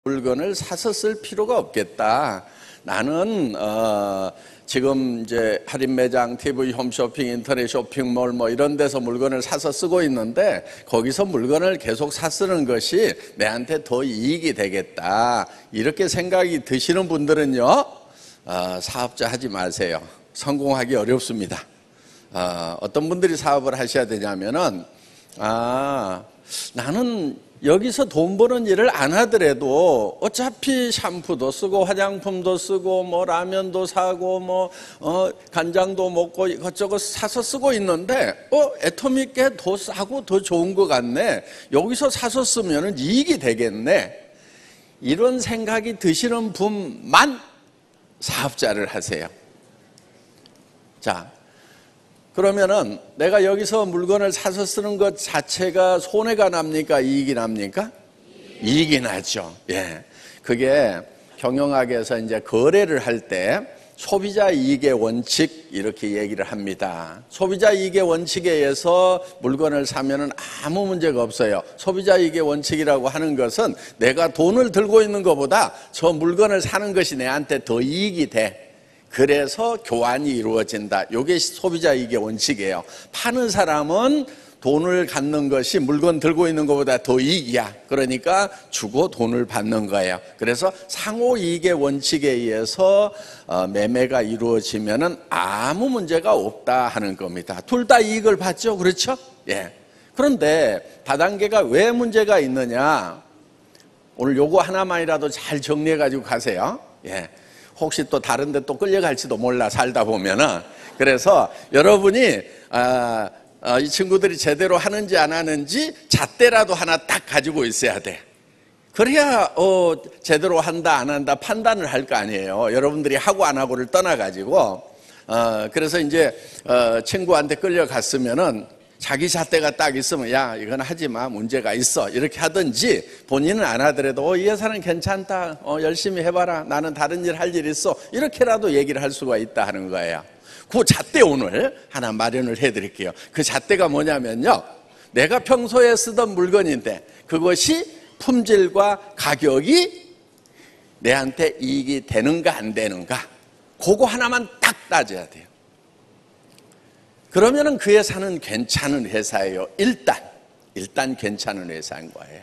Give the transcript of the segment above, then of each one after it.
물건을 사서 쓸 필요가 없겠다. 나는 지금 이제 할인 매장, TV 홈쇼핑, 인터넷 쇼핑몰 뭐 이런 데서 물건을 사서 쓰고 있는데 거기서 물건을 계속 사 쓰는 것이 내한테 더 이익이 되겠다. 이렇게 생각이 드시는 분들은요, 사업자 하지 마세요. 성공하기 어렵습니다. 어떤 분들이 사업을 하셔야 되냐면은 나는 여기서 돈 버는 일을 안 하더라도 어차피 샴푸도 쓰고 화장품도 쓰고 뭐 라면도 사고 뭐 간장도 먹고 이것저것 사서 쓰고 있는데 애터미께 더 싸고 더 좋은 것 같네. 여기서 사서 쓰면은 이익이 되겠네. 이런 생각이 드시는 분만 사업자를 하세요. 자, 그러면은 내가 여기서 물건을 사서 쓰는 것 자체가 손해가 납니까? 이익이 납니까? 이익이 나죠. 예. 그게 경영학에서 이제 거래를 할 때 소비자 이익의 원칙 이렇게 얘기를 합니다. 소비자 이익의 원칙에 의해서 물건을 사면은 아무 문제가 없어요. 소비자 이익의 원칙이라고 하는 것은 내가 돈을 들고 있는 것보다 저 물건을 사는 것이 내한테 더 이익이 돼. 그래서 교환이 이루어진다. 이게 소비자 이익의 원칙이에요. 파는 사람은 돈을 갖는 것이 물건 들고 있는 것보다 더 이익이야. 그러니까 주고 돈을 받는 거예요. 그래서 상호 이익의 원칙에 의해서 매매가 이루어지면은 아무 문제가 없다 하는 겁니다. 둘 다 이익을 받죠. 그렇죠? 예. 그런데 다단계가 왜 문제가 있느냐? 오늘 요거 하나만이라도 잘 정리해 가지고 가세요. 예. 혹시 또 다른 데 또 끌려갈지도 몰라 살다 보면은. 그래서 여러분이 이 친구들이 제대로 하는지 안 하는지 잣대라도 하나 딱 가지고 있어야 돼. 그래야 제대로 한다 안 한다 판단을 할 거 아니에요. 여러분들이 하고 안 하고를 떠나가지고 그래서 이제 친구한테 끌려갔으면은 자기 잣대가 딱 있으면 야 이건 하지마 문제가 있어 이렇게 하든지 본인은 안 하더라도 이 회사는 괜찮다 열심히 해봐라 나는 다른 일 할 일 있어 이렇게라도 얘기를 할 수가 있다 하는 거예요. 그 잣대 오늘 하나 마련을 해드릴게요. 그 잣대가 뭐냐면요, 내가 평소에 쓰던 물건인데 그것이 품질과 가격이 내한테 이익이 되는가 안 되는가 그거 하나만 딱 따져야 돼요. 그러면은 그 회사는 괜찮은 회사예요. 일단 괜찮은 회사인 거예요.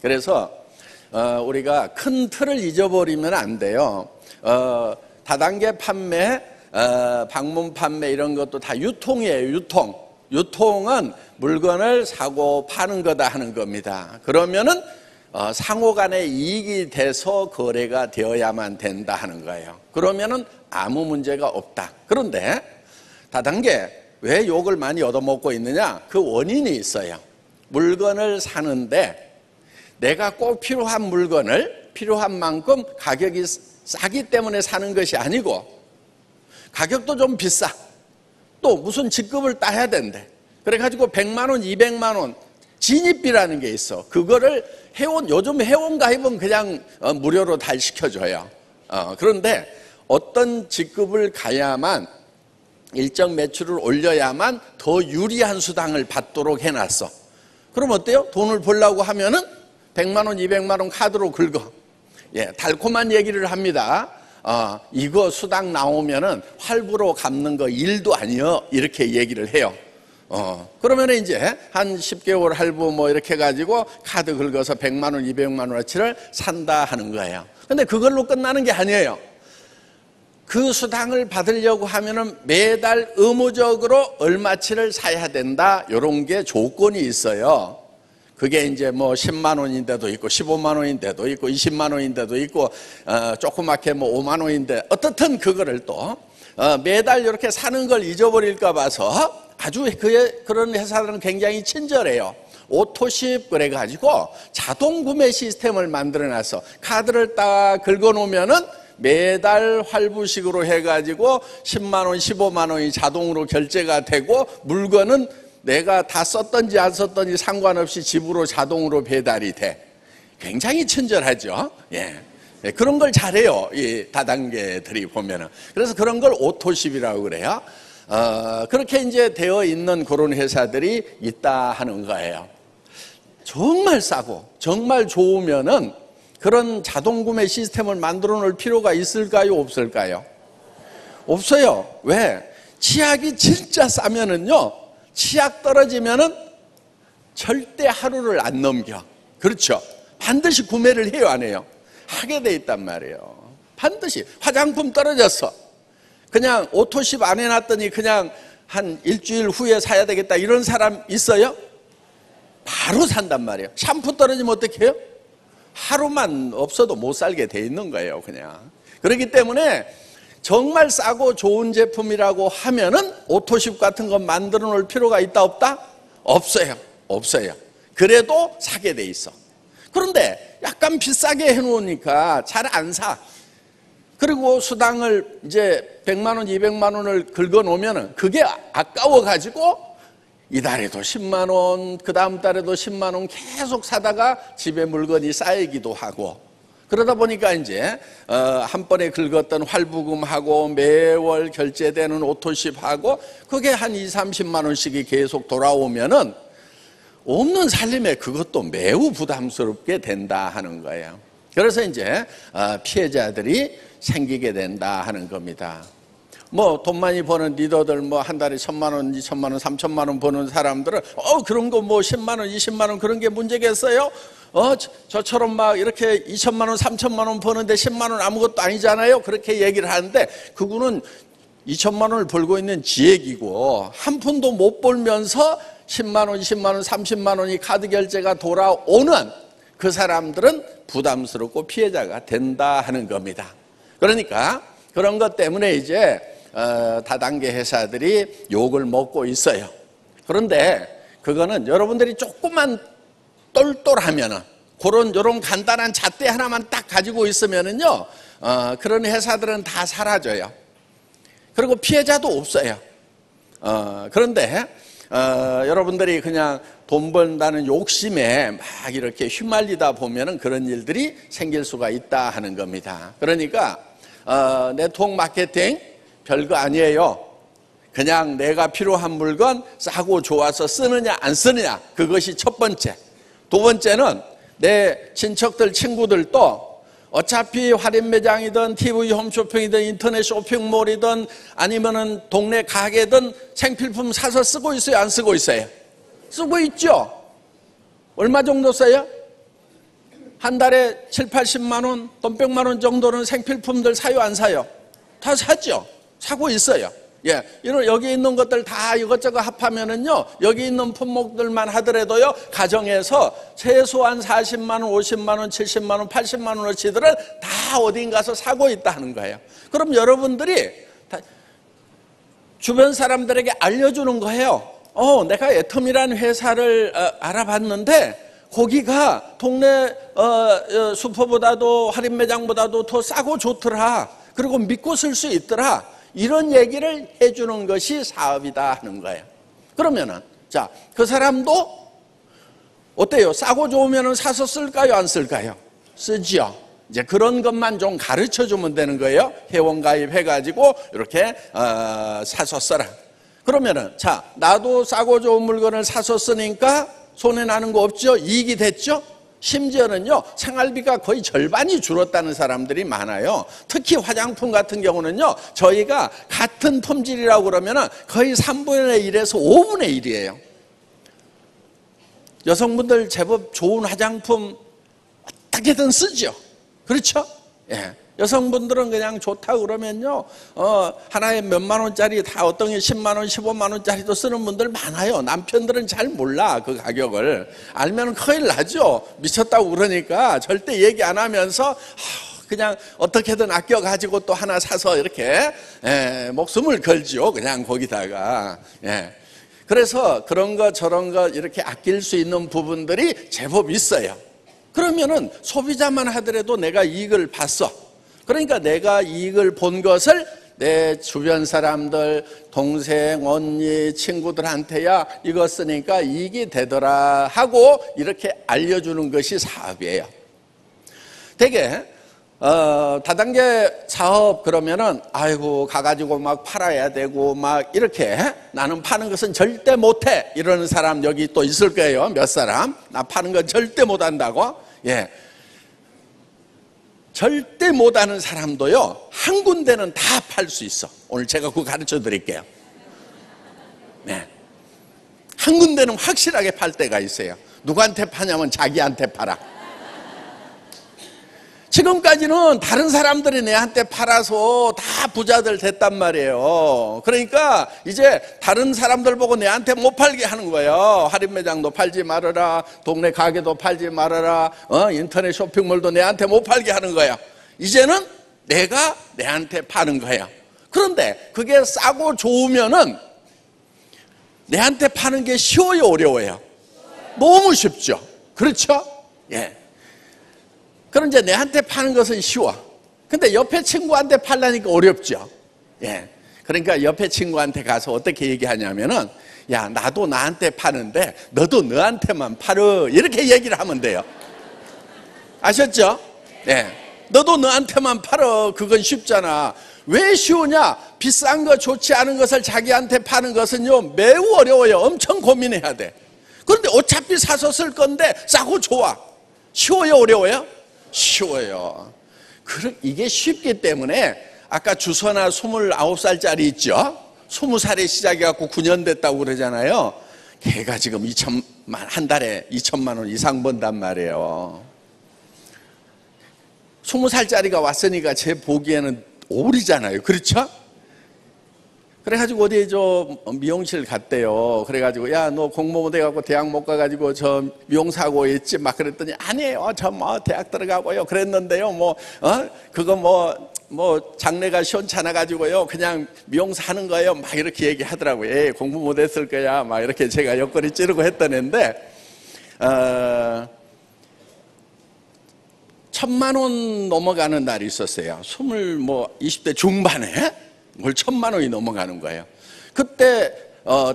그래서 우리가 큰 틀을 잊어버리면 안 돼요. 다단계 판매, 방문 판매 이런 것도 다 유통이에요. 유통은 물건을 사고 파는 거다 하는 겁니다. 그러면은 상호 간에 이익이 돼서 거래가 되어야만 된다 하는 거예요. 그러면은 아무 문제가 없다. 그런데 다단계 왜 욕을 많이 얻어먹고 있느냐? 그 원인이 있어요. 물건을 사는데 내가 꼭 필요한 물건을 필요한 만큼 가격이 싸기 때문에 사는 것이 아니고 가격도 좀 비싸. 또 무슨 직급을 따야 된대. 그래가지고 100만 원, 200만 원 진입비라는 게 있어. 그거를 요즘 회원 가입은 그냥 무료로 다 시켜줘요. 그런데 어떤 직급을 가야만 일정 매출을 올려야만 더 유리한 수당을 받도록 해놨어. 그럼 어때요? 돈을 벌려고 하면은 100만 원, 200만 원 카드로 긁어. 예, 달콤한 얘기를 합니다. 이거 수당 나오면은 할부로 갚는 거 일도 아니여. 이렇게 얘기를 해요. 그러면 이제 한 10개월 할부 뭐 이렇게 해가지고 카드 긁어서 100만 원, 200만 원어치를 산다 하는 거예요. 근데 그걸로 끝나는 게 아니에요. 그 수당을 받으려고 하면은 매달 의무적으로 얼마치를 사야 된다. 이런 게 조건이 있어요. 그게 이제 뭐 10만 원인데도 있고 15만 원인데도 있고 20만 원인데도 있고 조그맣게 뭐 5만 원인데 어떻든 그거를 또 매달 이렇게 사는 걸 잊어버릴까 봐서 아주 그런 회사들은 굉장히 친절해요. 오토십 그래가지고 자동 구매 시스템을 만들어놔서 카드를 딱 긁어놓으면은 매달 활부식으로 해가지고 10만 원, 15만 원이 자동으로 결제가 되고 물건은 내가 다 썼던지 안 썼던지 상관없이 집으로 자동으로 배달이 돼. 굉장히 친절하죠. 예. 그런 걸 잘해요. 이 다단계들이 보면은. 그래서 그런 걸 오토십이라고 그래요. 그렇게 이제 되어 있는 그런 회사들이 있다 하는 거예요. 정말 싸고 정말 좋으면은 그런 자동 구매 시스템을 만들어 놓을 필요가 있을까요? 없을까요? 없어요. 왜? 치약이 진짜 싸면은요, 치약 떨어지면은 절대 하루를 안 넘겨. 그렇죠? 반드시 구매를 해요, 안 해요? 하게 돼 있단 말이에요. 반드시. 화장품 떨어졌어. 그냥 오토십 안 해놨더니 그냥 한 일주일 후에 사야 되겠다, 이런 사람 있어요? 바로 산단 말이에요. 샴푸 떨어지면 어떻게 해요? 하루만 없어도 못 살게 돼 있는 거예요, 그냥. 그렇기 때문에 정말 싸고 좋은 제품이라고 하면은 오토십 같은 거 만들어 놓을 필요가 있다, 없다? 없어요. 없어요. 그래도 사게 돼 있어. 그런데 약간 비싸게 해놓으니까 잘 안 사. 그리고 수당을 이제 100만 원, 200만 원을 긁어 놓으면은 그게 아까워가지고 이달에도 10만 원, 그 다음 달에도 10만 원 계속 사다가 집에 물건이 쌓이기도 하고, 그러다 보니까 이제 한 번에 긁었던 활부금하고 매월 결제되는 오토십하고 그게 한 20, 30만 원씩이 계속 돌아오면은 없는 살림에 그것도 매우 부담스럽게 된다 하는 거예요. 그래서 이제 피해자들이 생기게 된다 하는 겁니다. 뭐 돈 많이 버는 리더들, 뭐 한 달에 1,000만 원, 2,000만 원, 3,000만 원 버는 사람들은 그런 거 뭐 10만 원, 20만 원 그런 게 문제겠어요? 저처럼 막 이렇게 2,000만 원, 3,000만 원 버는데 10만 원 아무것도 아니잖아요. 그렇게 얘기를 하는데 그거는 2,000만 원을 벌고 있는 지액이고 한 푼도 못 벌면서 10만 원, 20만 원, 30만 원이 카드 결제가 돌아오는 그 사람들은 부담스럽고 피해자가 된다 하는 겁니다. 그러니까 그런 것 때문에 이제 다단계 회사들이 욕을 먹고 있어요. 그런데 그거는 여러분들이 조금만 똘똘하면은, 요런 간단한 잣대 하나만 딱 가지고 있으면은요, 그런 회사들은 다 사라져요. 그리고 피해자도 없어요. 그런데 여러분들이 그냥 돈 번다는 욕심에 막 이렇게 휘말리다 보면은 그런 일들이 생길 수가 있다 하는 겁니다. 그러니까 네트워크 마케팅 별거 아니에요. 그냥 내가 필요한 물건 싸고 좋아서 쓰느냐 안 쓰느냐, 그것이 첫 번째. 두 번째는 내 친척들, 친구들도 어차피 할인 매장이든 TV 홈쇼핑이든 인터넷 쇼핑몰이든 아니면은 동네 가게든 생필품 사서 쓰고 있어요, 안 쓰고 있어요? 쓰고 있죠. 얼마 정도 써요? 한 달에 7, 80만 원, 돈 100만 원 정도는 생필품들 사요, 안 사요? 다 사죠. 사고 있어요. 예, 이런 여기 있는 것들 다 이것저것 합하면은요, 여기 있는 품목들만 하더라도요, 가정에서 최소한 40만 원, 50만 원, 70만 원, 80만 원어치들은 다 어딘 가서 사고 있다는 거예요. 그럼 여러분들이 주변 사람들에게 알려주는 거예요. 내가 애텀이라는 회사를 알아봤는데 거기가 동네 슈퍼보다도 할인 매장보다도 더 싸고 좋더라. 그리고 믿고 쓸 수 있더라. 이런 얘기를 해주는 것이 사업이다 하는 거예요. 그러면은 자, 그 사람도 어때요? 싸고 좋으면 사서 쓸까요, 안 쓸까요? 쓰지요. 이제 그런 것만 좀 가르쳐 주면 되는 거예요. 회원가입 해가지고 이렇게 사서 써라. 그러면은 자, 나도 싸고 좋은 물건을 사서 쓰니까 손해 나는 거 없죠? 이익이 됐죠? 심지어는요, 생활비가 거의 절반이 줄었다는 사람들이 많아요. 특히 화장품 같은 경우는요, 저희가 같은 품질이라고 그러면은 거의 3분의 1에서 5분의 1이에요. 여성분들 제법 좋은 화장품 어떻게든 쓰죠. 그렇죠? 예. 여성분들은 그냥 좋다고 그러면요, 하나에 몇만 원짜리 다 어떤 게 10만 원, 15만 원짜리도 쓰는 분들 많아요. 남편들은 잘 몰라, 그 가격을. 알면 큰일 나죠. 미쳤다고 그러니까 절대 얘기 안 하면서 그냥 어떻게든 아껴가지고 또 하나 사서 이렇게 목숨을 걸죠. 그냥 거기다가. 예. 그래서 그런 거 저런 거 이렇게 아낄 수 있는 부분들이 제법 있어요. 그러면은 소비자만 하더라도 내가 이익을 봤어. 그러니까 내가 이익을 본 것을 내 주변 사람들, 동생, 언니, 친구들한테야 이거 쓰니까 이익이 되더라 하고 이렇게 알려주는 것이 사업이에요. 되게 다단계 사업 그러면은 아이고 가가지고 막 팔아야 되고 막 이렇게 나는 파는 것은 절대 못해 이러는 사람 여기 또 있을 거예요. 몇 사람 나 파는 건 절대 못한다고. 예. 절대 못하는 사람도요, 한 군데는 다 팔 수 있어. 오늘 제가 그거 가르쳐 드릴게요. 네. 한 군데는 확실하게 팔 때가 있어요. 누구한테 파냐면 자기한테 팔아. 지금까지는 다른 사람들이 내한테 팔아서 다 부자들 됐단 말이에요. 그러니까 이제 다른 사람들 보고 내한테 못 팔게 하는 거예요. 할인 매장도 팔지 말아라, 동네 가게도 팔지 말아라, 인터넷 쇼핑몰도 내한테 못 팔게 하는 거야. 이제는 내가 내한테 파는 거야. 그런데 그게 싸고 좋으면은 내한테 파는 게 쉬워요, 어려워요? 너무 쉽죠. 그렇죠? 예. 그럼 이제 내한테 파는 것은 쉬워. 근데 옆에 친구한테 팔라니까 어렵죠. 예. 그러니까 옆에 친구한테 가서 어떻게 얘기하냐면은, 야, 나도 나한테 파는데 너도 너한테만 팔어. 이렇게 얘기를 하면 돼요. 아셨죠? 예. 너도 너한테만 팔어. 그건 쉽잖아. 왜 쉬우냐? 비싼 거, 좋지 않은 것을 자기한테 파는 것은요, 매우 어려워요. 엄청 고민해야 돼. 그런데 어차피 사서 쓸 건데 싸고 좋아. 쉬워요, 어려워요? 쉬워요. 이게 쉽기 때문에 아까 주선아 29살짜리 있죠? 20살에 시작해갖고 9년 됐다고 그러잖아요. 걔가 지금 한 달에 2천만 원 이상 번단 말이에요. 20살짜리가 왔으니까 제 보기에는 오리잖아요. 그렇죠? 그래가지고 어디에 미용실 갔대요. 그래가지고, 야, 너 공부 못해갖고 대학 못 가가지고 저 미용사고 있지? 막 그랬더니, 아니에요. 저 대학 들어가고요. 그랬는데요. 그거 장래가 시원찮아가지고요. 그냥 미용사 하는 거예요. 막 이렇게 얘기하더라고요. 예, 공부 못했을 거야. 막 이렇게 제가 옆구리 찌르고 했던 애인데, 1,000만 원 넘어가는 날이 있었어요. 20대 중반에 뭘 1,000만 원이 넘어가는 거예요. 그때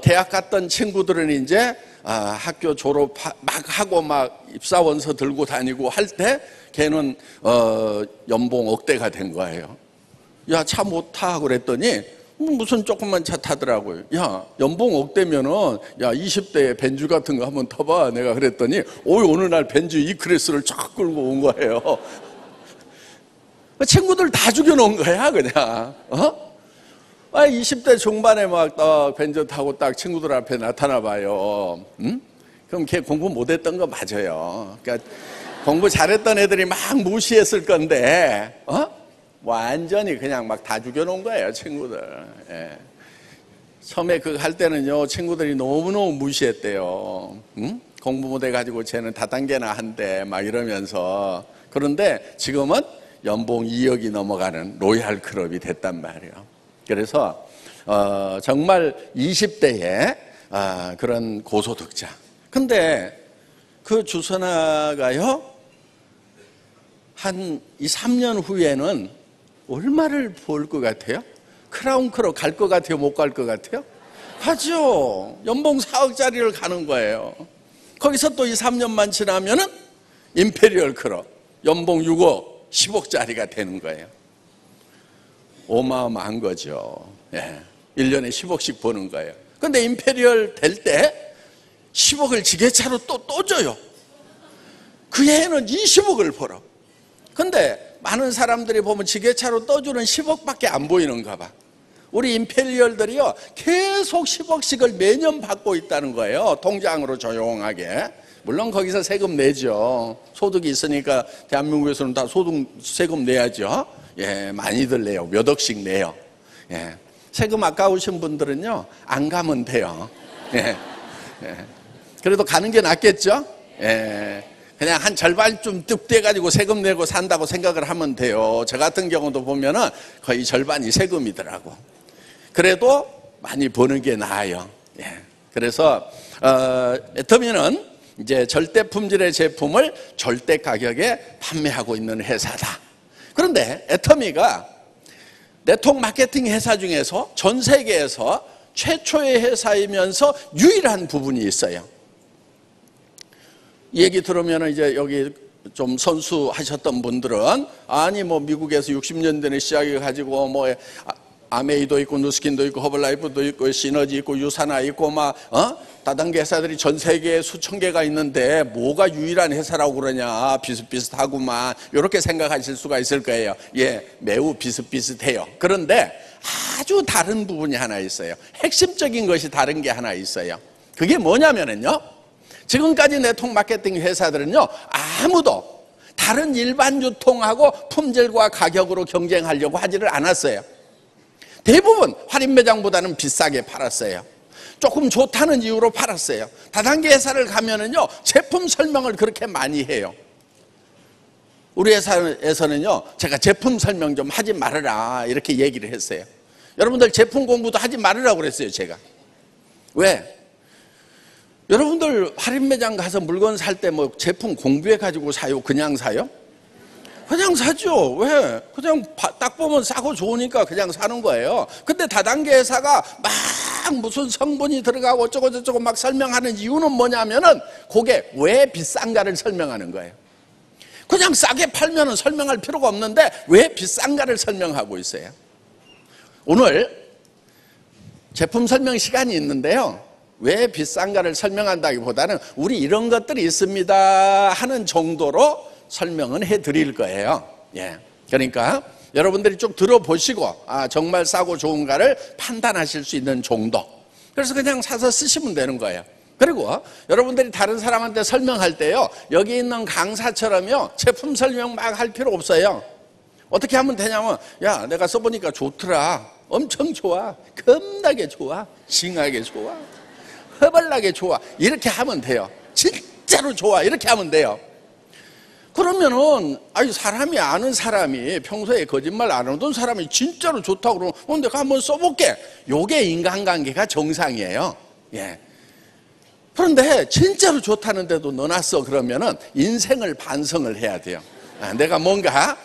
대학 갔던 친구들은 이제 학교 졸업 막 하고 막 입사원서 들고 다니고 할 때 걔는 연봉 억대가 된 거예요. 야, 차 못 타 그랬더니 무슨 조그만 차 타더라고요. 야, 연봉 억대면은, 야, 20대에 벤츠 같은 거 한번 타봐. 내가 그랬더니, 어느 날 벤츠 E클래스를 쫙 끌고 온 거예요. 친구들 다 죽여놓은 거야, 그냥. 20대 중반에 막 벤츠 타고 딱 친구들 앞에 나타나 봐요. 그럼 걔 공부 못했던 거 맞아요. 그러니까 공부 잘했던 애들이 막 무시했을 건데, 완전히 그냥 막 다 죽여놓은 거예요, 친구들. 예. 처음에 그거 할 때는요, 친구들이 너무너무 무시했대요. 공부 못해가지고 쟤는 다단계나 한대, 막 이러면서. 그런데 지금은 연봉 2억이 넘어가는 로얄 클럽이 됐단 말이에요. 그래서, 정말 20대에 그런 고소득자. 근데 그 주선아가요, 한 2, 3년 후에는 얼마를 벌 것 같아요? 크라운 클럽 갈 것 같아요? 못 갈 것 같아요? 가죠. 연봉 4억짜리를 가는 거예요. 거기서 또 2, 3년만 지나면은 임페리얼 클럽 연봉 6억, 10억짜리가 되는 거예요. 어마어마한 거죠. 예. 1년에 10억씩 버는 거예요. 근데 임페리얼 될 때 10억을 지게차로 또 줘요. 그 해에는 20억을 벌어. 근데 많은 사람들이 보면 지게차로 떠주는 10억밖에 안 보이는가 봐. 우리 임페리얼들이요, 계속 10억씩을 매년 받고 있다는 거예요. 통장으로 조용하게. 물론 거기서 세금 내죠. 소득이 있으니까 대한민국에서는 다 세금 내야죠. 예, 많이들 내요. 몇 억씩 내요. 예. 세금 아까우신 분들은요, 안 가면 돼요. 예. 예. 그래도 가는 게 낫겠죠? 예. 그냥 한 절반쯤 뚝떼가지고 세금 내고 산다고 생각을 하면 돼요. 저 같은 경우도 보면은 거의 절반이 세금이더라고. 그래도 많이 버는 게 나아요. 예. 그래서, 애터미는 이제 절대 품질의 제품을 절대 가격에 판매하고 있는 회사다. 그런데 애터미가 네트워크 마케팅 회사 중에서 전 세계에서 최초의 회사이면서 유일한 부분이 있어요. 이 얘기 들으면 이제 여기 좀 선수 하셨던 분들은, 아니 미국에서 60년대에 시작해가지고 아메이도 있고 누스킨도 있고 허블라이프도 있고 시너지 있고 유사나 있고 다단계 회사들이 전 세계에 수천 개가 있는데 뭐가 유일한 회사라고 그러냐, 비슷비슷하구만, 이렇게 생각하실 수가 있을 거예요. 예, 매우 비슷비슷해요. 그런데 아주 다른 부분이 하나 있어요. 핵심적인 것이 다른 게 하나 있어요. 그게 뭐냐면요, 지금까지 네트워크 마케팅 회사들은요, 아무도 다른 일반 유통하고 품질과 가격으로 경쟁하려고 하지를 않았어요. 대부분 할인 매장보다는 비싸게 팔았어요. 조금 좋다는 이유로 팔았어요. 다단계 회사를 가면은요, 제품 설명을 그렇게 많이 해요. 우리 회사에서는요, 제가 제품 설명 좀 하지 말아라 이렇게 얘기를 했어요. 여러분들 제품 공부도 하지 말으라고 그랬어요, 제가. 왜? 여러분들 할인 매장 가서 물건 살 때 뭐 제품 공부해 가지고 사요? 그냥 사요? 그냥 사죠. 왜? 그냥 딱 보면 싸고 좋으니까 그냥 사는 거예요. 근데 다단계 회사가 막 무슨 성분이 들어가고 어쩌고 저쩌고 막 설명하는 이유는 뭐냐면은 그게 왜 비싼가를 설명하는 거예요. 그냥 싸게 팔면은 설명할 필요가 없는데 왜 비싼가를 설명하고 있어요. 오늘 제품 설명 시간이 있는데요, 왜 비싼가를 설명한다기보다는 우리 이런 것들이 있습니다 하는 정도로 설명은 해드릴 거예요. 예. 그러니까 여러분들이 쭉 들어보시고 정말 싸고 좋은가를 판단하실 수 있는 정도. 그래서 그냥 사서 쓰시면 되는 거예요. 그리고 여러분들이 다른 사람한테 설명할 때요, 여기 있는 강사처럼요 제품 설명 막 할 필요 없어요. 어떻게 하면 되냐면, 야, 내가 써보니까 좋더라, 엄청 좋아, 겁나게 좋아, 징하게 좋아, 허벌나게 좋아, 이렇게 하면 돼요. 진짜로 좋아, 이렇게 하면 돼요. 그러면은 사람이 아는 사람이 평소에 거짓말 안 하던 사람이 진짜로 좋다고 그러면 내가 한번 써볼게, 요게 인간관계가 정상이에요. 예. 그런데 진짜로 좋다는데도 넣어놨어 그러면은 인생을 반성을 해야 돼요. 내가 뭔가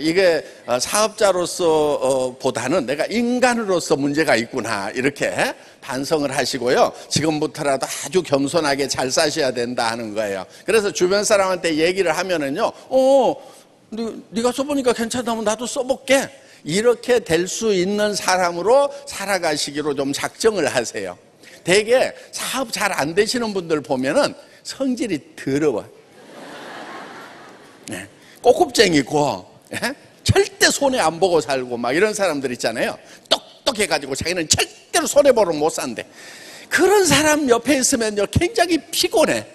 이게 사업자로서 보다는 내가 인간으로서 문제가 있구나, 이렇게 반성을 하시고요, 지금부터라도 아주 겸손하게 잘 사셔야 된다 하는 거예요. 그래서 주변 사람한테 얘기를 하면은요, 네가 써보니까 괜찮다면 나도 써볼게, 이렇게 될 수 있는 사람으로 살아가시기로 좀 작정을 하세요. 되게 사업 잘 안 되시는 분들 보면은 성질이 더러워. 네. 꼬숩쟁이고, 예? 절대 손해 안 보고 살고 막 이런 사람들 있잖아요. 똑똑해가지고 자기는 절대로 손해보러 못 산대. 그런 사람 옆에 있으면요 굉장히 피곤해.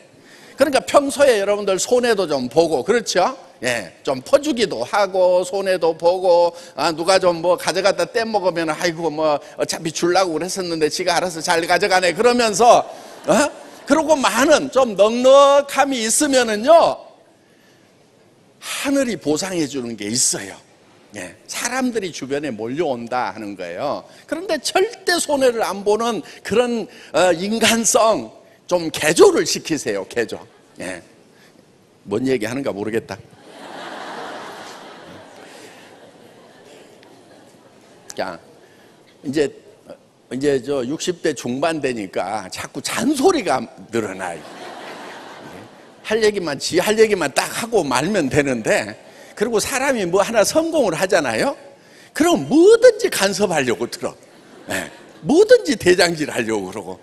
그러니까 평소에 여러분들 손해도 좀 보고, 그렇죠? 예, 좀 퍼주기도 하고 손해도 보고, 누가 좀 뭐 가져갔다 떼먹으면 아이고 뭐 어차피 주려고 그랬었는데 지가 알아서 잘 가져가네 그러면서, 그러고 많은 좀 넉넉함이 있으면은요 하늘이 보상해 주는 게 있어요. 예, 사람들이 주변에 몰려온다 하는 거예요. 그런데 절대 손해를 안 보는 그런 인간성 좀 개조를 시키세요. 개조. 예. 뭔 얘기 하는가 모르겠다. 자, 이제 저 60대 중반 되니까 자꾸 잔소리가 늘어나요. 할 얘기만 딱 하고 말면 되는데, 그리고 사람이 뭐 하나 성공을 하잖아요. 그럼 뭐든지 간섭하려고 들어. 네. 뭐든지 대장질 하려고 그러고.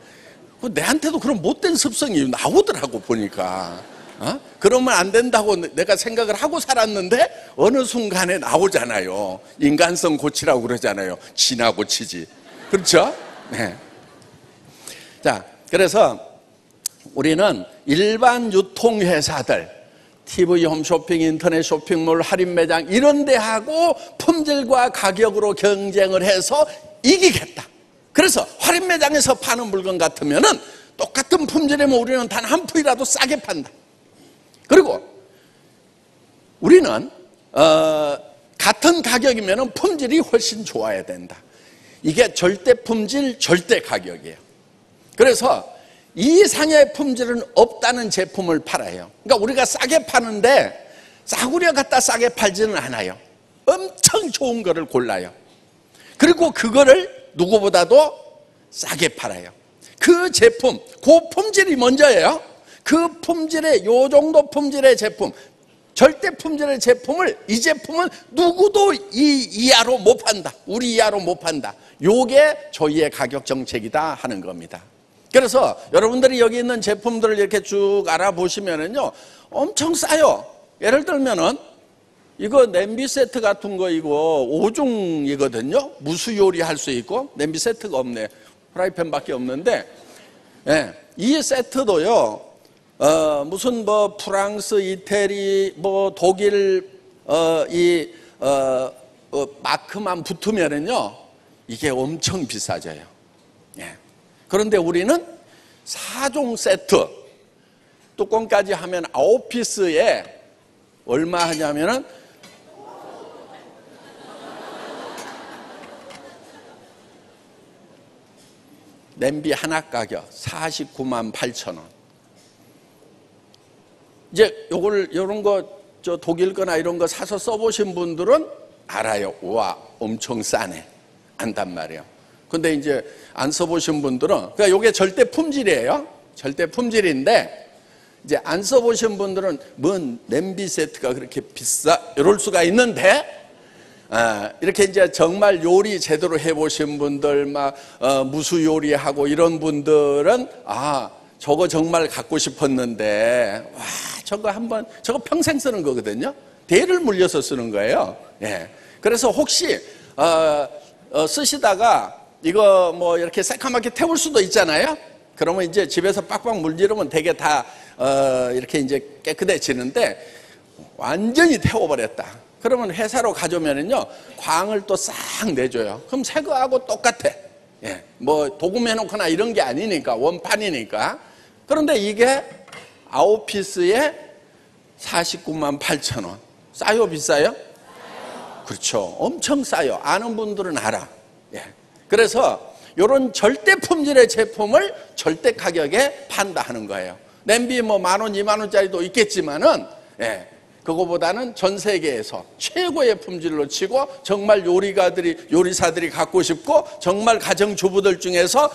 내한테도 그런 못된 습성이 나오더라고 보니까. 그러면 안 된다고 내가 생각을 하고 살았는데 어느 순간에 나오잖아요. 인간성 고치라고 그러잖아요. 지나 고치지. 그렇죠? 네. 자, 그래서 우리는 일반 유통회사들, TV 홈쇼핑, 인터넷 쇼핑몰, 할인 매장 이런 데하고 품질과 가격으로 경쟁을 해서 이기겠다. 그래서 할인 매장에서 파는 물건 같으면은 똑같은 품질이면 우리는 단 한 푼이라도 싸게 판다. 그리고 우리는 같은 가격이면은 품질이 훨씬 좋아야 된다. 이게 절대 품질, 절대 가격이에요. 그래서 이상의 품질은 없다는 제품을 팔아요. 그러니까 우리가 싸게 파는데 싸구려 갖다 싸게 팔지는 않아요. 엄청 좋은 거를 골라요. 그리고 그거를 누구보다도 싸게 팔아요. 그 제품, 그 품질이 먼저예요. 그 품질의, 요 정도 품질의 제품, 절대 품질의 제품을, 이 제품은 누구도 이하로 못 판다. 우리 이하로 못 판다. 요게 저희의 가격 정책이다 하는 겁니다. 그래서 여러분들이 여기 있는 제품들을 이렇게 쭉 알아보시면은요, 엄청 싸요. 예를 들면은 이거 냄비 세트 같은 거 이거 5중이거든요. 무수 요리할 수 있고. 냄비 세트가 없네. 프라이팬밖에 없는데, 예, 이 세트도요, 무슨 뭐 프랑스, 이태리, 뭐 독일 마크만 붙으면은요, 이게 엄청 비싸져요. 예. 그런데 우리는 4종 세트, 뚜껑까지 하면 9피스에 얼마 하냐면은 냄비 하나 가격 49만 8천 원. 이제 요런 거, 저 독일 거나 이런 거 사서 써보신 분들은 알아요. 와, 엄청 싸네. 안단 말이에요. 근데 이제 안 써보신 분들은, 그러니까 요게 절대 품질이에요. 절대 품질인데, 이제 안 써보신 분들은 뭔 냄비 세트가 그렇게 비싸? 이럴 수가 있는데, 이렇게 이제 정말 요리 제대로 해보신 분들, 무수 요리하고 이런 분들은, 저거 정말 갖고 싶었는데, 와, 저거 평생 쓰는 거거든요. 대를 물려서 쓰는 거예요. 예. 그래서 혹시, 쓰시다가 이거 뭐 이렇게 새카맣게 태울 수도 있잖아요. 그러면 이제 집에서 빡빡 물리르면 되게 다, 이렇게 이제 깨끗해지는데, 완전히 태워버렸다. 그러면 회사로 가져오면은요, 광을 또 싹 내줘요. 그럼 새 거하고 똑같아. 예. 뭐 도금해놓거나 이런 게 아니니까, 원판이니까. 그런데 이게 9피스에 49만 8천 원. 싸요, 비싸요? 그렇죠. 엄청 싸요. 아는 분들은 알아. 예. 그래서 이런 절대 품질의 제품을 절대 가격에 판다 하는 거예요. 냄비 뭐 10,000원, 20,000원짜리도 있겠지만은, 예. 그거보다는 전 세계에서 최고의 품질로 치고 정말 요리사들이 갖고 싶고 정말 가정주부들 중에서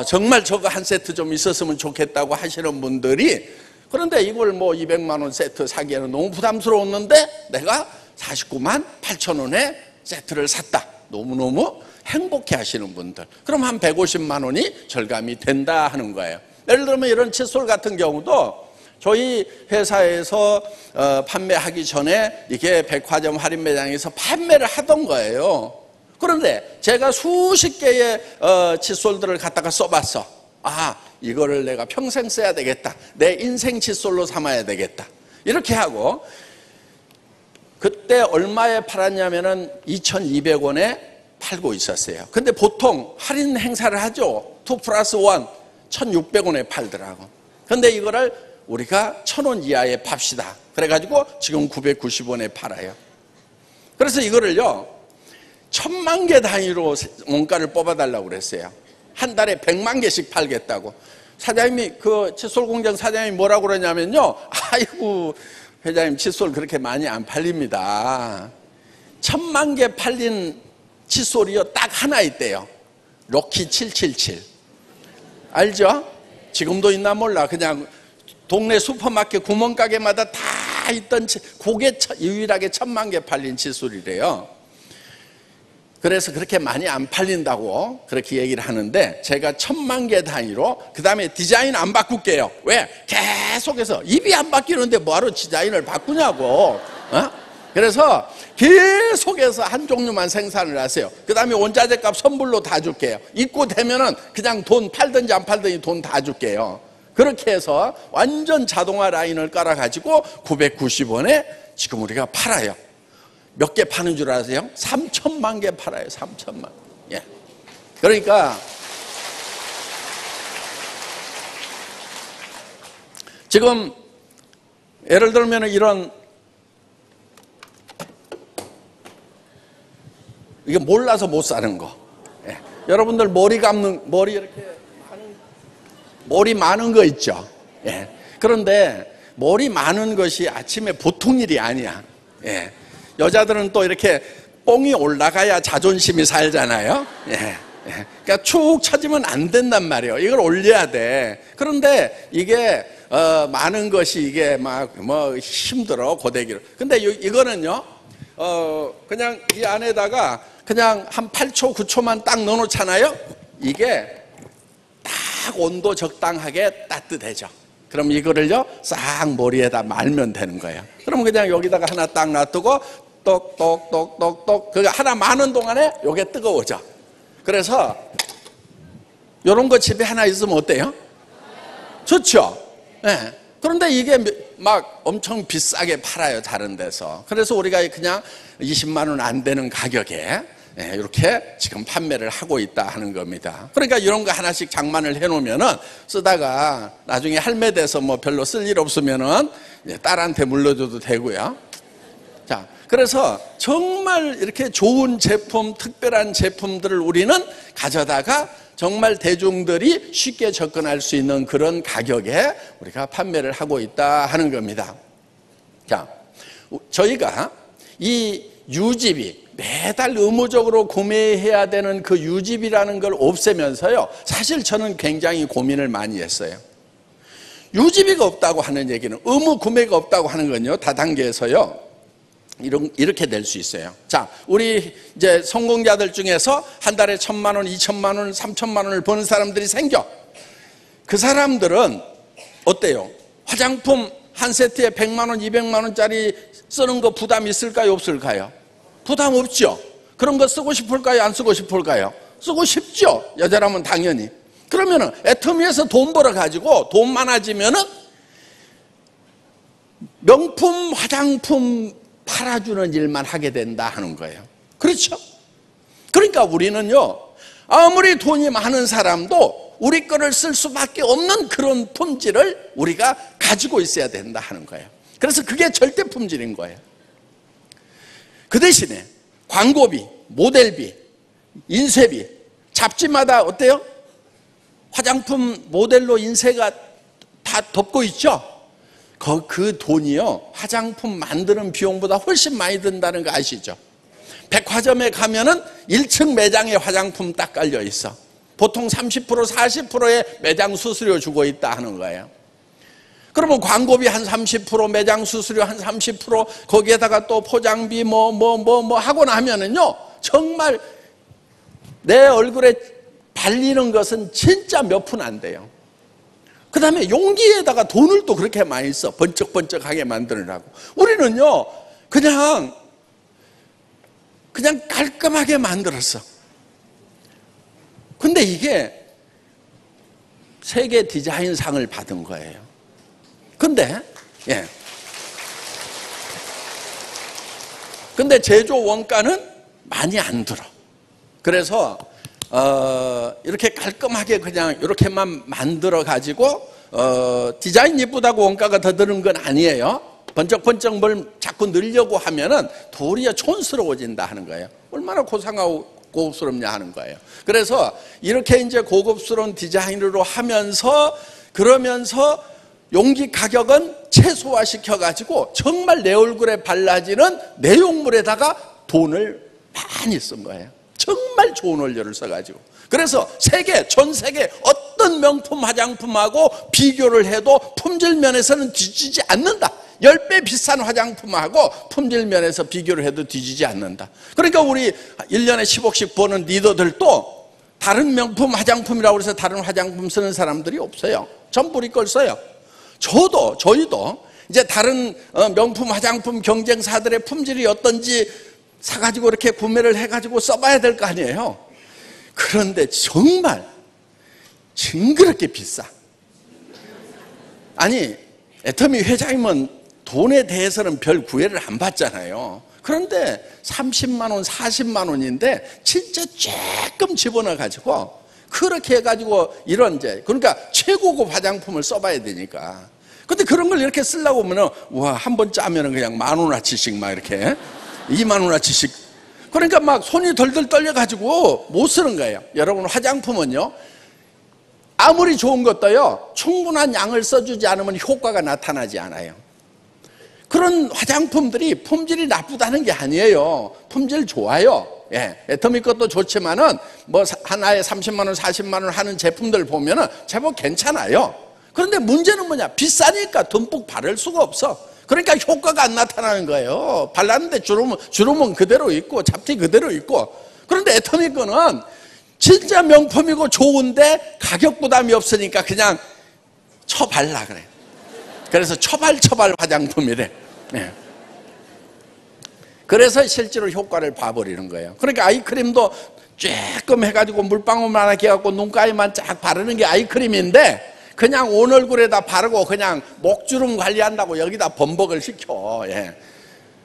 정말 저거 한 세트 좀 있었으면 좋겠다고 하시는 분들이, 그런데 이걸 뭐 200만 원 세트 사기에는 너무 부담스러웠는데 내가 49만 8천 원에 세트를 샀다. 너무너무 행복해 하시는 분들. 그럼 한 150만 원이 절감이 된다 하는 거예요. 예를 들면 이런 칫솔 같은 경우도 저희 회사에서 판매하기 전에 이게 백화점 할인 매장에서 판매를 하던 거예요. 그런데 제가 수십 개의 칫솔들을 갖다가 써봤어. 이거를 내가 평생 써야 되겠다. 내 인생 칫솔로 삼아야 되겠다. 이렇게 하고, 그때 얼마에 팔았냐면은 2,200원에 팔고 있었어요. 근데 보통 할인 행사를 하죠. 2+1 1,600원에 팔더라고. 근데 이거를 우리가 1,000원 이하에 팝시다. 그래가지고 지금 990원에 팔아요. 그래서 이거를요, 1,000만 개 단위로 원가를 뽑아달라고 그랬어요. 한 달에 100만 개씩 팔겠다고. 사장님이, 그 칫솔 공장 사장님이 뭐라고 그러냐면요, 아이고, 회장님 칫솔 그렇게 많이 안 팔립니다. 1,000만 개 팔린 칫솔이요, 딱 하나 있대요. 럭키 777. 알죠? 지금도 있나 몰라. 그냥 동네 슈퍼마켓 구멍가게마다 다 있던, 그게 유일하게 1,000만 개 팔린 칫솔이래요. 그래서 그렇게 많이 안 팔린다고 그렇게 얘기를 하는데, 제가 1,000만 개 단위로, 그 다음에 디자인 안 바꿀게요. 왜? 계속해서 입이 안 바뀌는데 뭐하러 디자인을 바꾸냐고. 그래서 계속해서 한 종류만 생산을 하세요. 그 다음에 원자재 값 선불로 다 줄게요. 입고 되면은 그냥 돈 팔든지 안 팔든지 돈 다 줄게요. 그렇게 해서 완전 자동화 라인을 깔아가지고 990원에 지금 우리가 팔아요. 몇 개 파는 줄 아세요? 3,000만 개 팔아요. 3,000만. 예. 그러니까 지금 예를 들면 이런, 이게 몰라서 못 사는 거. 예. 여러분들 머리 이렇게 머리 많은 거 있죠. 예. 그런데 머리 많은 것이 아침에 보통 일이 아니야. 예. 여자들은 또 이렇게 뽕이 올라가야 자존심이 살잖아요. 예. 그러니까 축 처지면 안 된단 말이에요. 이걸 올려야 돼. 그런데 이게 많은 것이 이게 막 뭐 힘들어 고데기로. 근데 이거는요 그냥 이 안에다가 그냥 한 8초 9초만 딱 넣어놓잖아요. 이게 딱 온도 적당하게 따뜻해져. 그럼 이거를요 싹 머리에다 말면 되는 거예요. 그럼 그냥 여기다가 하나 딱 놔두고 똑똑똑똑똑 그거 하나 마는 동안에 요게 뜨거워져. 그래서 요런 거 집에 하나 있으면 어때요? 좋죠? 네. 그런데 이게 막 엄청 비싸게 팔아요, 다른 데서. 그래서 우리가 그냥 20만 원 안 되는 가격에 이렇게 지금 판매를 하고 있다 하는 겁니다. 그러니까 이런 거 하나씩 장만을 해놓으면은 쓰다가 나중에 할매 돼서 뭐 별로 쓸 일 없으면은 딸한테 물려줘도 되고요. 자, 그래서 정말 이렇게 좋은 제품, 특별한 제품들을 우리는 가져다가 정말 대중들이 쉽게 접근할 수 있는 그런 가격에 우리가 판매를 하고 있다 하는 겁니다. 자, 저희가 이 유지비, 매달 의무적으로 구매해야 되는 그 유지비라는 걸 없애면서요, 사실 저는 굉장히 고민을 많이 했어요. 유지비가 없다고 하는 얘기는, 의무 구매가 없다고 하는 건요, 다단계에서요 이렇게 될 수 있어요. 자, 우리 이제 성공자들 중에서 한 달에 1,000만 원, 2,000만 원, 3,000만 원을 버는 사람들이 생겨. 그 사람들은 어때요? 화장품 한 세트에 100만 원, 200만 원짜리 쓰는 거 부담 있을까요, 없을까요? 부담 없죠. 그런 거 쓰고 싶을까요, 안 쓰고 싶을까요? 쓰고 싶죠. 여자라면 당연히. 그러면은 애터미에서 돈 벌어 가지고 돈 많아지면은 명품 화장품 팔아주는 일만 하게 된다 하는 거예요. 그렇죠? 그러니까 우리는요, 아무리 돈이 많은 사람도 우리 거를 쓸 수밖에 없는 그런 품질을 우리가 가지고 있어야 된다 하는 거예요. 그래서 그게 절대 품질인 거예요. 그 대신에 광고비, 모델비, 인쇄비, 잡지마다 어때요? 화장품 모델로 인쇄가 다 덮고 있죠? 그 돈이요, 화장품 만드는 비용보다 훨씬 많이 든다는 거 아시죠? 백화점에 가면은 1층 매장에 화장품 딱 깔려 있어. 보통 30%, 40%의 매장 수수료 주고 있다 하는 거예요. 그러면 광고비 한 30%, 매장 수수료 한 30%, 거기에다가 또 포장비 뭐 하고 나면은요, 정말 내 얼굴에 발리는 것은 진짜 몇 푼 안 돼요. 그 다음에 용기에다가 돈을 또 그렇게 많이 써. 번쩍번쩍하게 만드느라고. 우리는요, 그냥 깔끔하게 만들었어. 근데 이게 세계 디자인상을 받은 거예요. 근데, 근데 제조 원가는 많이 안 들어. 그래서 이렇게 깔끔하게 그냥 이렇게만 만들어 가지고 디자인 예쁘다고 원가가 더 드는 건 아니에요. 번쩍번쩍 뭘 자꾸 늘려고 하면은 도리어 촌스러워진다 하는 거예요. 얼마나 고상하고 고급스럽냐 하는 거예요. 그래서 이렇게 이제 고급스러운 디자인으로 하면서, 그러면서 용기 가격은 최소화시켜 가지고 정말 내 얼굴에 발라지는 내용물에다가 돈을 많이 쓴 거예요. 정말 좋은 원료를 써가지고. 그래서 전 세계 어떤 명품 화장품하고 비교를 해도 품질 면에서는 뒤지지 않는다. 10배 비싼 화장품하고 품질 면에서 비교를 해도 뒤지지 않는다. 그러니까 우리 1년에 10억씩 버는 리더들도 다른 명품 화장품이라고 해서 다른 화장품 쓰는 사람들이 없어요. 전부 우리 걸 써요. 저희도 이제 다른 명품 화장품 경쟁사들의 품질이 어떤지 사가지고 이렇게 구매를 해가지고 써봐야 될 거 아니에요. 그런데 정말 징그럽게 비싸. 아니, 애터미 회장님은 돈에 대해서는 별 구애를 안 받잖아요. 그런데 30만 원, 40만 원인데 진짜 조금 집어넣어가지고 그렇게 해가지고 그러니까 최고급 화장품을 써봐야 되니까. 근데 그런 걸 이렇게 쓰려고 하면은, 와, 한 번 짜면은 그냥 10,000원어치씩 막 이렇게 20,000원어치씩. 그러니까 막 손이 덜덜 떨려가지고 못 쓰는 거예요. 여러분, 화장품은요, 아무리 좋은 것도요, 충분한 양을 써주지 않으면 효과가 나타나지 않아요. 그런 화장품들이 품질이 나쁘다는 게 아니에요. 품질 좋아요. 애터미 것도 좋지만은 뭐 하나에 30만 원, 40만 원 하는 제품들 보면은 제법 괜찮아요. 그런데 문제는 뭐냐? 비싸니까 듬뿍 바를 수가 없어. 그러니까 효과가 안 나타나는 거예요. 발랐는데 주름은 그대로 있고 잡티 그대로 있고. 그런데 애터미 거는 진짜 명품이고 좋은데 가격 부담이 없으니까 그냥 쳐발라 그래. 그래서 처발 화장품이래. 네. 그래서 실제로 효과를 봐버리는 거예요. 그러니까 아이크림도 쬐끔 해가지고 물방울만 하나 끼워갖고 눈가에만 쫙 바르는 게 아이크림인데 그냥 온 얼굴에다 바르고 그냥 목주름 관리한다고 여기다 범벅을 시켜. 예.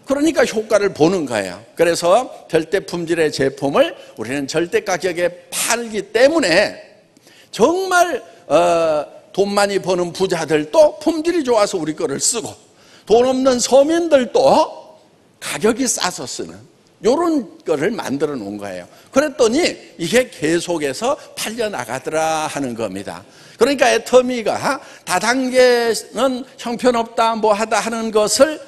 그러니까 효과를 보는 거예요. 그래서 절대 품질의 제품을 우리는 절대 가격에 팔기 때문에 정말 돈 많이 버는 부자들도 품질이 좋아서 우리 거를 쓰고 돈 없는 서민들도 가격이 싸서 쓰는 이런 거를 만들어 놓은 거예요. 그랬더니 이게 계속해서 팔려나가더라 하는 겁니다. 그러니까 애터미가 다단계는 형편없다 뭐 하다 하는 것을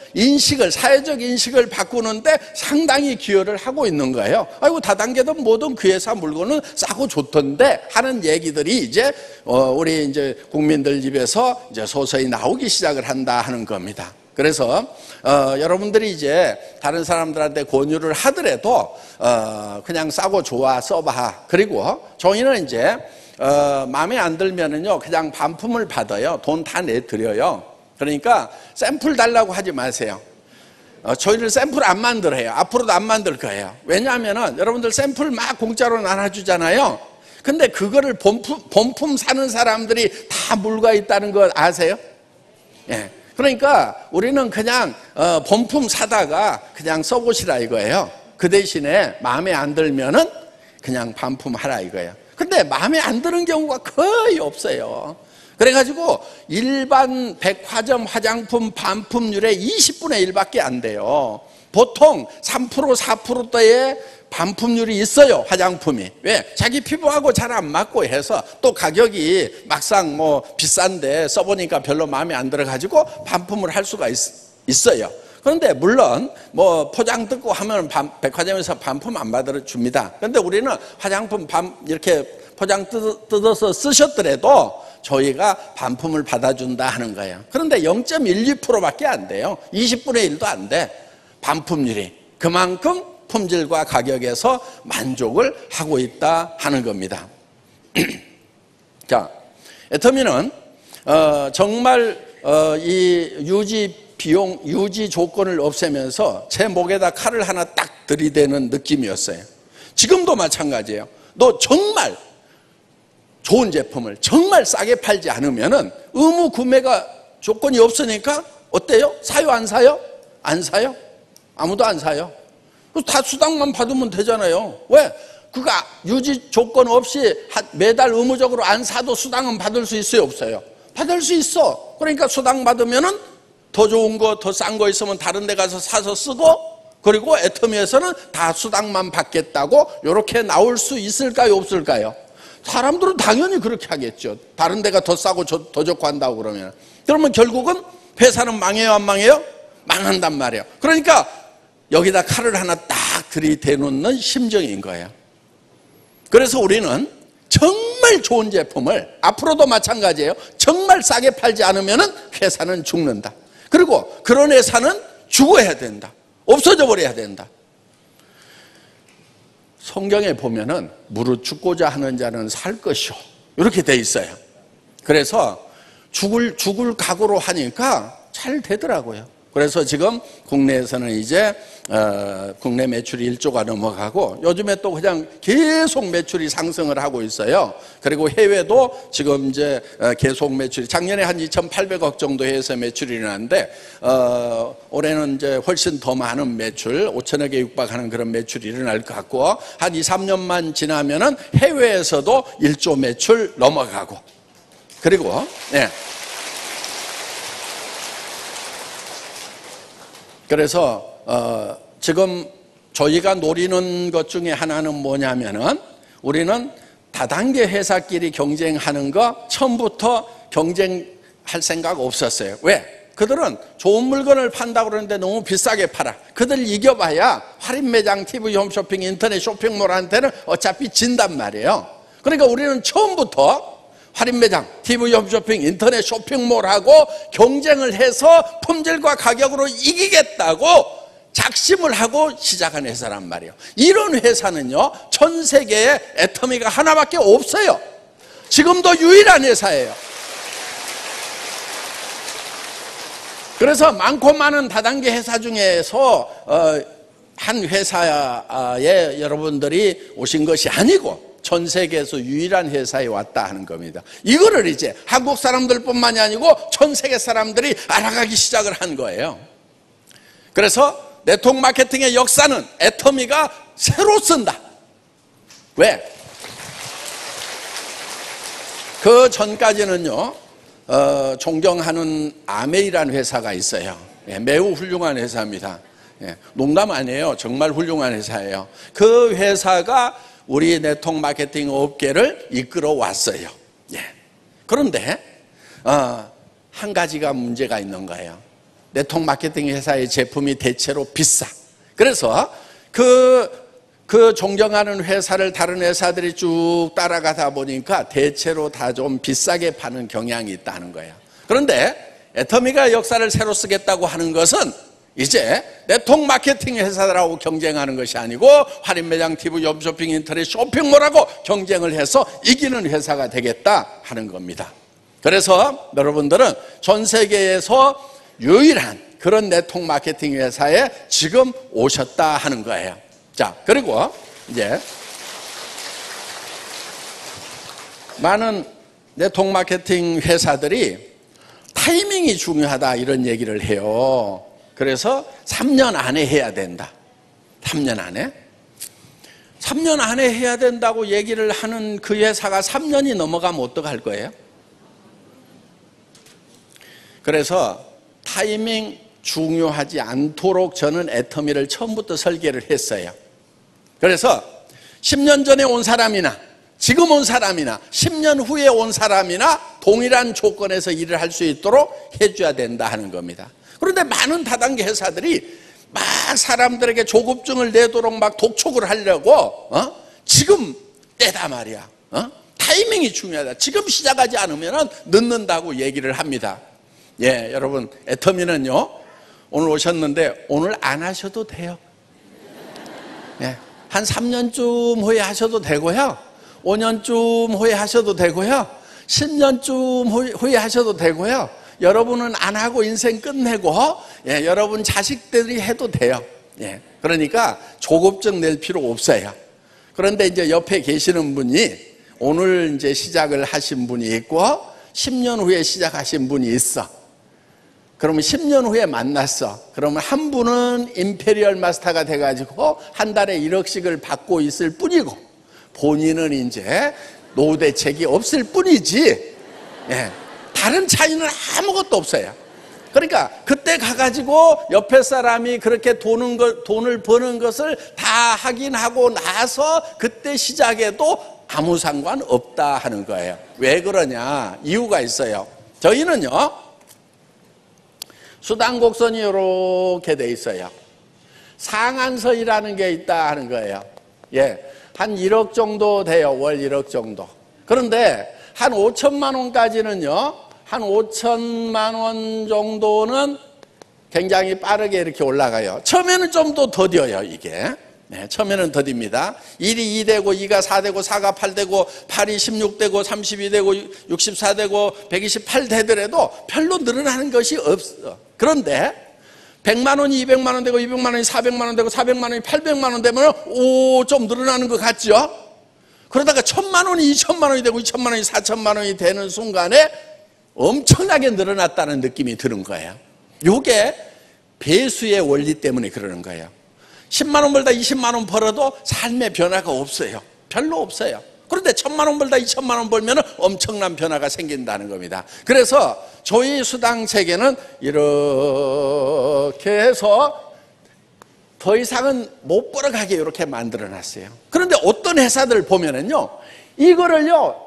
사회적 인식을 바꾸는데 상당히 기여를 하고 있는 거예요. 아이고 다단계든 뭐든 그 회사 물건은 싸고 좋던데 하는 얘기들이 이제 우리 이제 국민들 입에서 이제 서서히 나오기 시작을 한다 하는 겁니다. 그래서 여러분들이 이제 다른 사람들한테 권유를 하더라도 그냥 싸고 좋아 써봐. 그리고 저희는 이제 마음에 안 들면은요 그냥 반품을 받아요. 돈 다 내드려요. 그러니까 샘플 달라고 하지 마세요. 저희를 샘플 안 만들어요. 앞으로도 안 만들 거예요. 왜냐하면은 여러분들 샘플 막 공짜로 나눠주잖아요. 근데 그거를 본품 사는 사람들이 다 물가 있다는 거 아세요? 예. 그러니까 우리는 그냥 본품 사다가 그냥 써보시라 이거예요. 그 대신에 마음에 안 들면은 그냥 반품하라 이거예요. 근데 마음에 안 드는 경우가 거의 없어요. 그래가지고 일반 백화점 화장품 반품률의 20분의 1밖에 안 돼요. 보통 3% 4%대의 반품률이 있어요. 화장품이. 왜? 자기 피부하고 잘 안 맞고 해서 또 가격이 막상 뭐 비싼데 써보니까 별로 마음에 안 들어가지고 반품을 할 수가 있어요. 그런데 물론 뭐 포장 뜯고 하면 백화점에서 반품 안 받아 줍니다. 그런데 우리는 화장품 이렇게 포장 뜯어서 쓰셨더라도 저희가 반품을 받아준다 하는 거예요. 그런데 0.12%밖에 안 돼요. 20분의 1도 안 돼. 반품률이. 그만큼 품질과 가격에서 만족을 하고 있다 하는 겁니다. 자, 애터미는 정말 이 유지 조건을 없애면서 제 목에다 칼을 하나 딱 들이대는 느낌이었어요. 지금도 마찬가지예요. 너 정말 좋은 제품을 정말 싸게 팔지 않으면은 의무 구매가 조건이 없으니까 어때요? 사요 안 사요? 안 사요? 아무도 안 사요. 다 수당만 받으면 되잖아요. 왜? 그거 유지 조건 없이 매달 의무적으로 안 사도 수당은 받을 수 있어요? 없어요? 받을 수 있어. 그러니까 수당 받으면은 더 좋은 거, 더 싼 거 있으면 다른 데 가서 사서 쓰고, 그리고 애터미에서는 다 수당만 받겠다고 이렇게 나올 수 있을까요? 없을까요? 사람들은 당연히 그렇게 하겠죠. 다른 데가 더 싸고 더 좋고 한다고 그러면. 그러면 결국은 회사는 망해요, 안 망해요? 망한단 말이에요. 그러니까 여기다 칼을 하나 딱 들이대놓는 심정인 거예요. 그래서 우리는 정말 좋은 제품을 앞으로도 마찬가지예요. 정말 싸게 팔지 않으면 회사는 죽는다. 그리고 그런 회사는 죽어야 된다. 없어져 버려야 된다. 성경에 보면은 무릇 죽고자 하는 자는 살 것이요 이렇게 돼 있어요. 그래서 죽을 각오로 하니까 잘 되더라고요. 그래서 지금 국내에서는 이제 국내 매출이 1조가 넘어가고 요즘에 또 그냥 계속 매출이 상승을 하고 있어요. 그리고 해외도 지금 이제 계속 매출이 작년에 한 2,800억 정도 해서 매출이 나는데 올해는 이제 훨씬 더 많은 매출 5천억에 육박하는 그런 매출이 일어날 것 같고 한 2, 3년만 지나면은 해외에서도 1조 매출 넘어가고 그리고 네. 그래서 지금 저희가 노리는 것 중에 하나는 뭐냐면은 우리는 다단계 회사끼리 경쟁하는 거 처음부터 경쟁할 생각 없었어요. 왜? 그들은 좋은 물건을 판다고 그러는데 너무 비싸게 팔아. 그들 이겨봐야 할인 매장, TV, 홈쇼핑, 인터넷 쇼핑몰한테는 어차피 진단 말이에요. 그러니까 우리는 처음부터 할인매장, TV 홈쇼핑, 인터넷 쇼핑몰하고 경쟁을 해서 품질과 가격으로 이기겠다고 작심을 하고 시작한 회사란 말이에요. 이런 회사는요, 전 세계에 애터미가 하나밖에 없어요. 지금도 유일한 회사예요. 그래서 많고 많은 다단계 회사 중에서 한 회사에 여러분들이 오신 것이 아니고 전 세계에서 유일한 회사에 왔다 하는 겁니다. 이거를 이제 한국 사람들뿐만이 아니고 전 세계 사람들이 알아가기 시작을 한 거예요. 그래서 네트워크 마케팅의 역사는 애터미가 새로 쓴다. 왜? 그 전까지는요, 존경하는 아메이라는 회사가 있어요. 매우 훌륭한 회사입니다. 농담 아니에요. 정말 훌륭한 회사예요. 그 회사가 우리 네트워크 마케팅 업계를 이끌어 왔어요. 그런데 한 가지가 문제가 있는 거예요. 네트워크 마케팅 회사의 제품이 대체로 비싸. 그래서 그 존경하는 회사를 다른 회사들이 쭉 따라가다 보니까 대체로 다 좀 비싸게 파는 경향이 있다는 거예요. 그런데 애터미가 역사를 새로 쓰겠다고 하는 것은 이제 네트워크 마케팅 회사들하고 경쟁하는 것이 아니고 할인매장, TV, 홈쇼핑, 인터넷 쇼핑몰하고 경쟁을 해서 이기는 회사가 되겠다 하는 겁니다. 그래서 여러분들은 전 세계에서 유일한 그런 네트워크 마케팅 회사에 지금 오셨다 하는 거예요. 자, 그리고 이제 많은 네트워크 마케팅 회사들이 타이밍이 중요하다 이런 얘기를 해요. 그래서 3년 안에 해야 된다. 3년 안에? 3년 안에 해야 된다고 얘기를 하는 그 회사가 3년이 넘어가면 어떡할 거예요? 그래서 타이밍 중요하지 않도록 저는 애터미를 처음부터 설계를 했어요. 그래서 10년 전에 온 사람이나 지금 온 사람이나 10년 후에 온 사람이나 동일한 조건에서 일을 할 수 있도록 해줘야 된다 하는 겁니다. 그런데 많은 다단계 회사들이 막 사람들에게 조급증을 내도록 막 독촉을 하려고 지금 때다 말이야. 타이밍이 중요하다. 지금 시작하지 않으면 늦는다고 얘기를 합니다. 여러분, 애터미는요, 오늘 오셨는데 오늘 안 하셔도 돼요. 한 3년쯤 후에 하셔도 되고요, 5년쯤 후에 하셔도 되고요, 10년쯤 후에 하셔도 되고요. 여러분은 안 하고 인생 끝내고 여러분 자식들이 해도 돼요. 그러니까 조급증 낼 필요 없어요. 그런데 이제 옆에 계시는 분이 오늘 이제 시작을 하신 분이 있고 10년 후에 시작하신 분이 있어. 그러면 10년 후에 만났어. 그러면 한 분은 임페리얼 마스터가 돼가지고 한 달에 1억씩을 받고 있을 뿐이고 본인은 이제 노후 대책이 없을 뿐이지 다른 차이는 아무것도 없어요. 그러니까 그때 가가지고 옆에 사람이 그렇게 돈을 버는 것을 다 확인하고 나서 그때 시작해도 아무 상관없다 하는 거예요. 왜 그러냐? 이유가 있어요. 저희는요, 수당곡선이 이렇게 돼 있어요. 상한선이라는 게 있다 하는 거예요. 한 1억 정도 돼요. 월 1억 정도. 그런데 한 5천만 원까지는요, 한 5천만 원 정도는 굉장히 빠르게 이렇게 올라가요. 처음에는 좀 더 더뎌요, 이게. 처음에는 더딥니다. 1이 2되고 2가 4되고 4가 8되고 8이 16되고 32되고 64되고 128 되더라도 별로 늘어나는 것이 없어. 그런데 100만 원이 200만 원 되고 200만 원이 400만 원 되고 400만 원이 800만 원 되면 좀 늘어나는 것 같죠? 그러다가 1000만 원이 2000만 원이 되고 2000만 원이 4000만 원이 되는 순간에 엄청나게 늘어났다는 느낌이 드는 거예요. 이게 배수의 원리 때문에 그러는 거예요. 10만 원 벌다 20만 원 벌어도 삶의 변화가 없어요. 별로 없어요. 그런데 1000만 원 벌다 2000만 원 벌면 엄청난 변화가 생긴다는 겁니다. 그래서 저희 수당 체계는 이렇게 해서 더 이상은 못 벌어가게 이렇게 만들어 놨어요. 그런데 어떤 회사들 보면은요, 이거를요,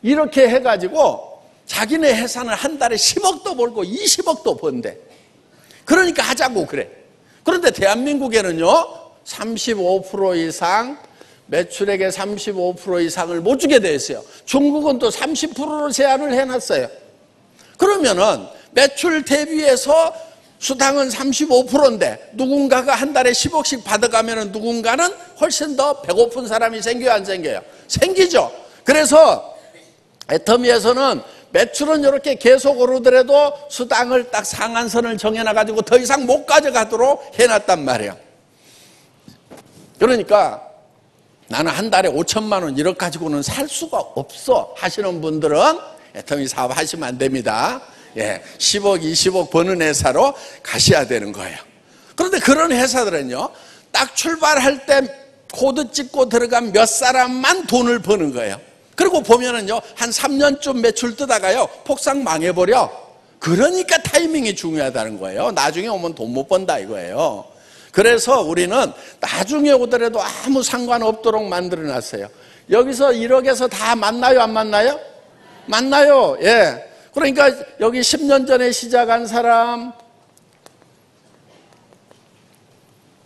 이렇게 해가지고 자기네 회사는 한 달에 10억도 벌고 20억도 번대. 그러니까 하자고 그래. 그런데 대한민국에는요, 35% 이상 매출액의 35% 이상을 못 주게 돼 있어요. 중국은 또 30%로 제한을 해놨어요. 그러면은 매출 대비해서 수당은 35%인데 누군가가 한 달에 10억씩 받아가면은 누군가는 훨씬 더 배고픈 사람이 생겨요, 안 생겨요? 생기죠. 그래서 애터미에서는 매출은 이렇게 계속 오르더라도 수당을 딱 상한선을 정해놔가지고 더 이상 못 가져가도록 해놨단 말이에요. 그러니까 나는 한 달에 5천만 원 1억 가지고는 살 수가 없어 하시는 분들은 애터미 사업 하시면 안 됩니다. 10억, 20억 버는 회사로 가셔야 되는 거예요. 그런데 그런 회사들은요, 딱 출발할 때 코드 찍고 들어간 몇 사람만 돈을 버는 거예요. 그리고 보면은요, 한 3년쯤 매출 뜨다가요, 폭삭 망해버려. 그러니까 타이밍이 중요하다는 거예요. 나중에 오면 돈 못 번다 이거예요. 그래서 우리는 나중에 오더라도 아무 상관없도록 만들어 놨어요. 여기서 1억에서 다 만나요, 안 만나요? 만나요. 예. 그러니까 여기 10년 전에 시작한 사람,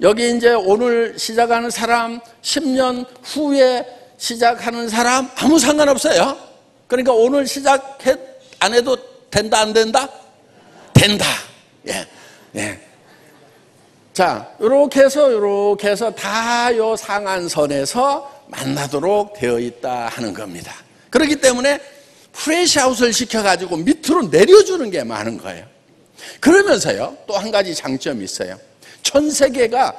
여기 이제 오늘 시작하는 사람, 10년 후에 시작하는 사람 아무 상관없어요. 그러니까 오늘 시작 안 해도 된다, 안 된다? 된다. 예. 예. 자, 이렇게 해서 다 요 상한선에서 만나도록 되어 있다 하는 겁니다. 그렇기 때문에 프레시아웃을 시켜가지고 밑으로 내려주는 게 많은 거예요. 그러면서요, 또 한 가지 장점이 있어요. 전 세계가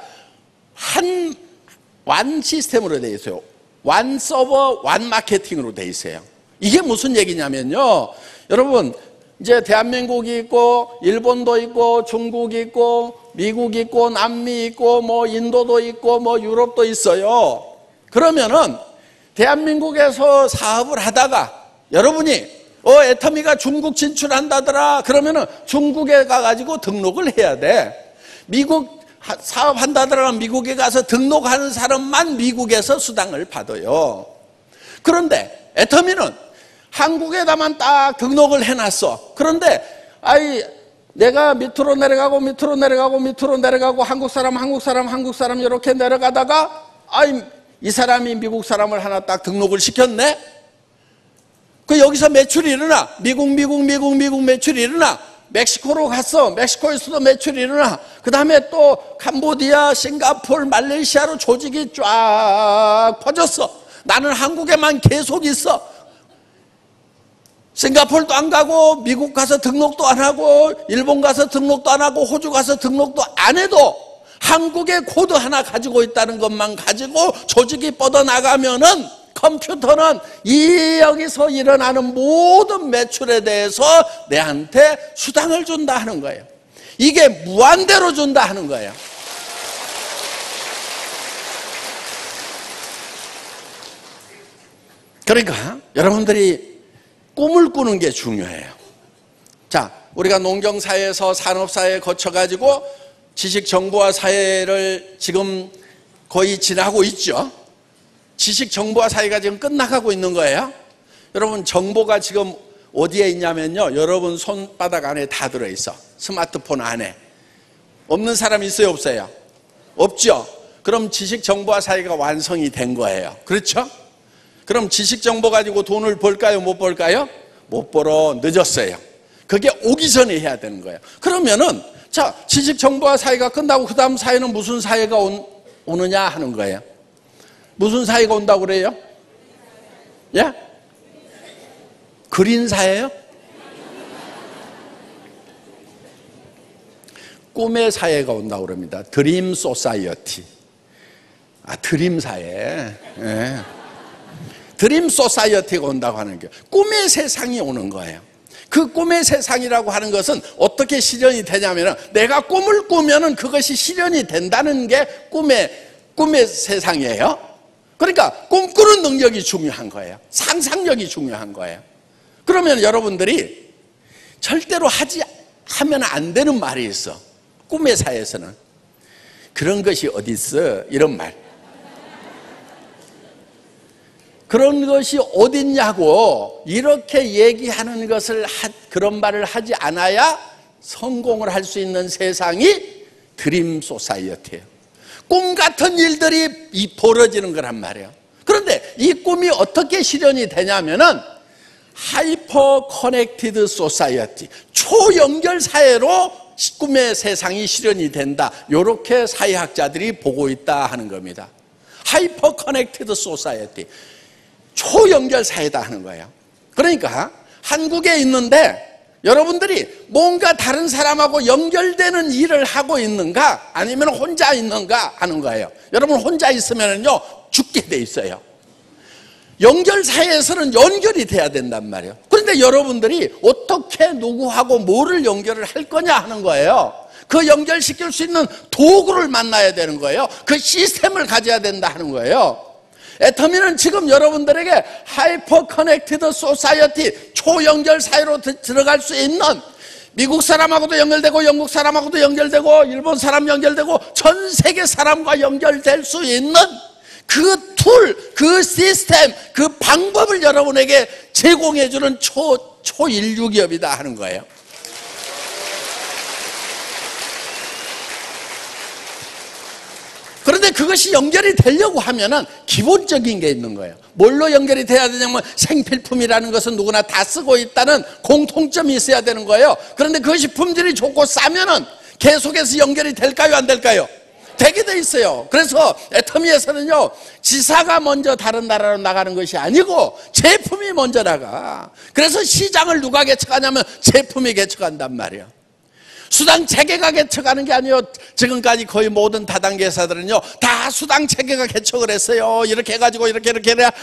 완 시스템으로 되어 있어요. 완 서버, 완 마케팅으로 되어 있어요. 이게 무슨 얘기냐면요, 여러분, 이제 대한민국이 있고, 일본도 있고, 중국이 있고, 미국이 있고, 남미 있고, 뭐 인도도 있고, 뭐 유럽도 있어요. 그러면은 대한민국에서 사업을 하다가 여러분이 애터미가 중국 진출한다더라 그러면은 중국에 가가지고 등록을 해야 돼. 미국 사업한다더라 미국에 가서 등록하는 사람만 미국에서 수당을 받아요. 그런데 애터미는 한국에다만 딱 등록을 해놨어. 그런데 내가 밑으로 내려가고 한국 사람 이렇게 내려가다가 이 사람이 미국 사람을 하나 딱 등록을 시켰네. 그 여기서 매출이 일어나. 미국 매출이 일어나. 멕시코로 갔어. 멕시코에서도 매출이 일어나. 그 다음에 또 캄보디아, 싱가포르, 말레이시아로 조직이 쫙 퍼졌어. 나는 한국에만 계속 있어. 싱가포르도 안 가고, 미국 가서 등록도 안 하고, 일본 가서 등록도 안 하고, 호주 가서 등록도 안 해도 한국에 코드 하나 가지고 있다는 것만 가지고 조직이 뻗어나가면은 컴퓨터는 여기서 일어나는 모든 매출에 대해서 내한테 수당을 준다 하는 거예요. 이게 무한대로 준다 하는 거예요. 그러니까 여러분들이 꿈을 꾸는 게 중요해요. 자, 우리가 농경사회에서 산업사회에 거쳐가지고 지식정보화 사회를 지금 거의 지나고 있죠. 지식정보화 사회가 지금 끝나가고 있는 거예요. 여러분, 정보가 지금 어디에 있냐면요, 여러분 손바닥 안에 다 들어있어. 스마트폰 안에. 없는 사람 있어요, 없어요? 없죠. 그럼 지식정보화 사회가 완성이 된 거예요. 그렇죠? 그럼 지식정보 가지고 돈을 벌까요, 못 벌까요? 못 벌어. 늦었어요. 그게 오기 전에 해야 되는 거예요. 그러면은 자, 지식정보화 사회가 끝나고 그 다음 사회는 무슨 사회가 오느냐 하는 거예요. 무슨 사회가 온다고 그래요? 예? 그린 사회요? 꿈의 사회가 온다고 그럽니다. 드림 소사이어티. 드림 사회. 예. 드림 소사이어티가 온다고 하는 게 꿈의 세상이 오는 거예요. 그 꿈의 세상이라고 하는 것은 어떻게 실현이 되냐면 내가 꿈을 꾸면은 그것이 실현이 된다는 게 꿈의 세상이에요. 그러니까 꿈꾸는 능력이 중요한 거예요. 상상력이 중요한 거예요. 그러면 여러분들이 절대로 하면 안 되는 말이 있어. 꿈의 사회에서는. 그런 것이 어디 있어? 이런 말. 그런 것이 어딨냐고 이렇게 얘기하는 것을 그런 말을 하지 않아야 성공을 할 수 있는 세상이 드림 소사이어티예요. 꿈 같은 일들이 벌어지는 거란 말이에요. 그런데 이 꿈이 어떻게 실현이 되냐면은 하이퍼 커넥티드 소사이어티, 초연결 사회로 꿈의 세상이 실현이 된다. 이렇게 사회학자들이 보고 있다 하는 겁니다. 하이퍼 커넥티드 소사이어티, 초연결 사회다 하는 거예요. 그러니까 한국에 있는데 여러분들이 뭔가 다른 사람하고 연결되는 일을 하고 있는가 아니면 혼자 있는가 하는 거예요. 여러분 혼자 있으면요 죽게 돼 있어요. 연결사회에서는 연결이 돼야 된단 말이에요. 그런데 여러분들이 어떻게 누구하고 뭐를 연결을 할 거냐 하는 거예요. 그 연결시킬 수 있는 도구를 만나야 되는 거예요. 그 시스템을 가져야 된다 하는 거예요. 애터미는 지금 여러분들에게 하이퍼 커넥티드 소사이어티, 초연결 사회로 들어갈 수 있는, 미국 사람하고도 연결되고 영국 사람하고도 연결되고 일본 사람 연결되고 전 세계 사람과 연결될 수 있는 그 툴, 그 시스템, 그 방법을 여러분에게 제공해주는 초인류 기업이다 하는 거예요. 그런데 그것이 연결이 되려고 하면은 기본적인 게 있는 거예요. 뭘로 연결이 돼야 되냐면 생필품이라는 것은 누구나 다 쓰고 있다는 공통점이 있어야 되는 거예요. 그런데 그것이 품질이 좋고 싸면은 계속해서 연결이 될까요, 안 될까요? 되게 돼 있어요. 그래서 애터미에서는요, 지사가 먼저 다른 나라로 나가는 것이 아니고 제품이 먼저 나가. 그래서 시장을 누가 개척하냐면 제품이 개척한단 말이에요. 수당 체계가 개척하는 게 아니에요. 지금까지 거의 모든 다단계 회사들은요 다 수당 체계가 개척을 했어요. 이렇게 해가지고 이렇게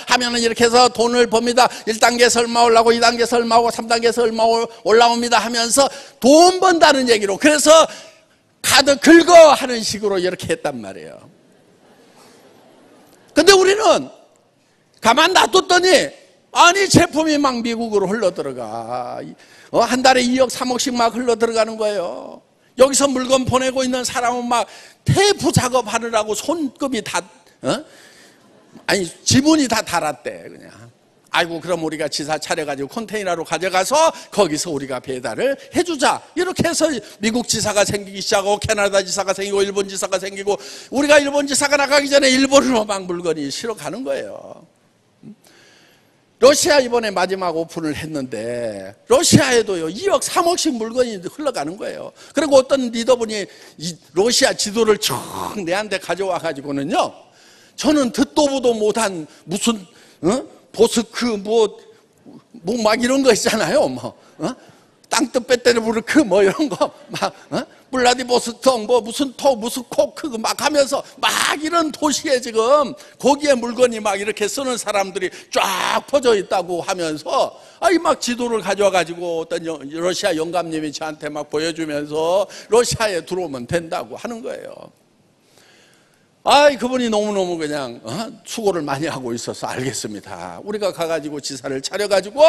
하면은 이렇게 해서 돈을 법니다. 1단계에서 얼마 올라오고 2단계에서 얼마 오고 3단계에서 얼마 올라옵니다 하면서 돈 번다는 얘기로, 그래서 카드 긁어 하는 식으로 이렇게 했단 말이에요. 근데 우리는 가만 놔뒀더니 아니 제품이 막 미국으로 흘러들어가. 한 달에 2억 3억씩 막 흘러들어가는 거예요. 여기서 물건 보내고 있는 사람은 막 테이프 작업하느라고 손급이 다 지문이 다 달았대 그냥. 아이고 그럼 우리가 지사 차려가지고 컨테이너로 가져가서 거기서 우리가 배달을 해주자. 이렇게 해서 미국 지사가 생기기 시작하고 캐나다 지사가 생기고 일본 지사가 생기고, 우리가 일본 지사가 나가기 전에 일본으로 막 물건이 실어 가는 거예요. 러시아 이번에 마지막 오픈을 했는데 러시아에도요 2억 3억씩 물건이 흘러가는 거예요. 그리고 어떤 리더분이 이 러시아 지도를 쭉 내한테 가져와 가지고는요, 저는 듣도 보도 못한 무슨 보스크 뭐 막 이런 거 있잖아요. 땅뜻 빼때려 부르크 뭐 이런 거 막 블라디보스톡 뭐 무슨 무스코크 막 하면서 막 이런 도시에 지금 거기에 물건이 막 이렇게 쓰는 사람들이 쫙 퍼져 있다고 하면서 막 지도를 가져와 가지고 어떤 러시아 영감님이 저한테 막 보여주면서 러시아에 들어오면 된다고 하는 거예요. 그분이 너무너무 그냥 수고를 많이 하고 있어서 알겠습니다. 우리가 가가지고 지사를 차려가지고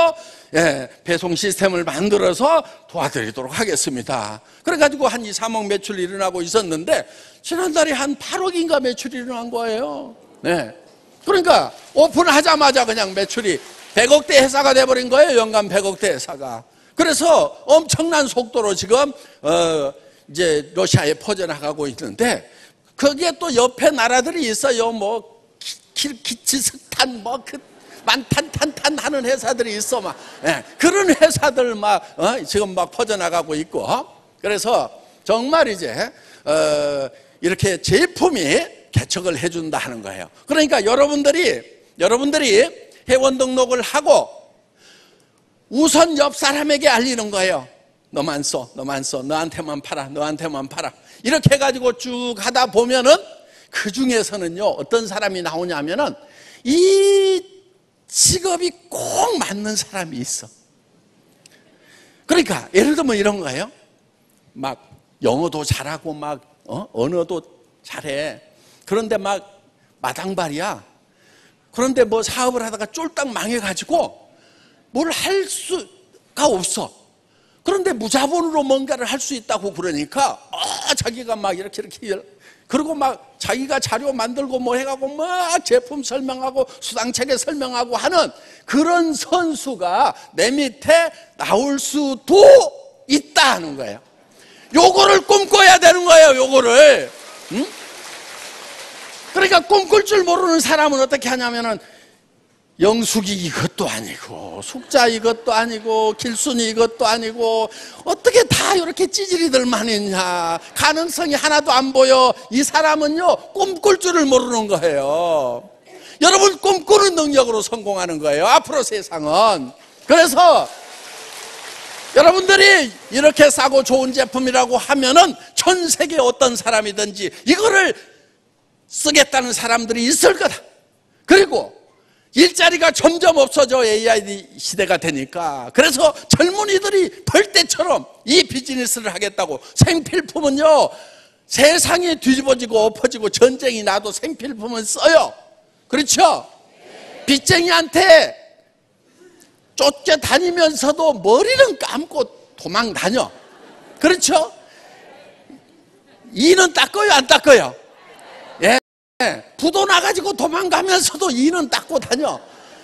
배송 시스템을 만들어서 도와드리도록 하겠습니다. 그래가지고 한 2, 3억 매출이 일어나고 있었는데 지난달에 한 8억인가 매출이 일어난 거예요. 그러니까 오픈하자마자 그냥 매출이 100억대 회사가 돼버린 거예요. 연간 100억대 회사가. 그래서 엄청난 속도로 지금 이제 러시아에 퍼져나가고 있는데, 거기에 또 옆에 나라들이 있어요. 뭐 키르기즈스탄 뭐 그 만탄탄탄 하는 회사들이 있어 막. 그런 회사들 막 지금 막 퍼져나가고 있고. 그래서 정말 이제 이렇게 제품이 개척을 해준다 하는 거예요. 그러니까 여러분들이 회원 등록을 하고 우선 옆 사람에게 알리는 거예요. 너만 써, 너한테만 팔아. 이렇게 해가지고 쭉 하다 보면은 그 중에서는요 어떤 사람이 나오냐면은 이 직업이 꼭 맞는 사람이 있어. 그러니까 예를 들면 이런 거예요. 막 영어도 잘하고 막 언어도 잘해. 그런데 막 마당발이야. 그런데 뭐 사업을 하다가 쫄딱 망해가지고 뭘 할 수가 없어. 그런데 무자본으로 뭔가를 할 수 있다고 그러니까 자기가 막 이렇게 그리고 막 자기가 자료 만들고 뭐 해가고 막 제품 설명하고 수당체계 설명하고 하는 그런 선수가 내 밑에 나올 수도 있다는 거예요. 요거를 꿈꿔야 되는 거예요. 요거를. 그러니까 꿈꿀 줄 모르는 사람은 어떻게 하냐면은 영숙이 이것도 아니고 숙자 이것도 아니고 길순이 이것도 아니고 어떻게 다 이렇게 찌질이들만 있냐, 가능성이 하나도 안 보여. 이 사람은요 꿈꿀 줄을 모르는 거예요. 여러분, 꿈꾸는 능력으로 성공하는 거예요, 앞으로 세상은. 그래서 여러분들이 이렇게 싸고 좋은 제품이라고 하면은 전 세계 어떤 사람이든지 이거를 쓰겠다는 사람들이 있을 거다. 그리고 일자리가 점점 없어져, AI 시대가 되니까. 그래서 젊은이들이 벌떼처럼 이 비즈니스를 하겠다고. 생필품은요 세상이 뒤집어지고 엎어지고 전쟁이 나도 생필품은 써요. 그렇죠? 빚쟁이한테 쫓겨다니면서도 머리는 감고 도망 다녀. 그렇죠? 이는 닦아요, 안 닦아요? 예. 부도 나가지고 도망가면서도 이는 닦고 다녀.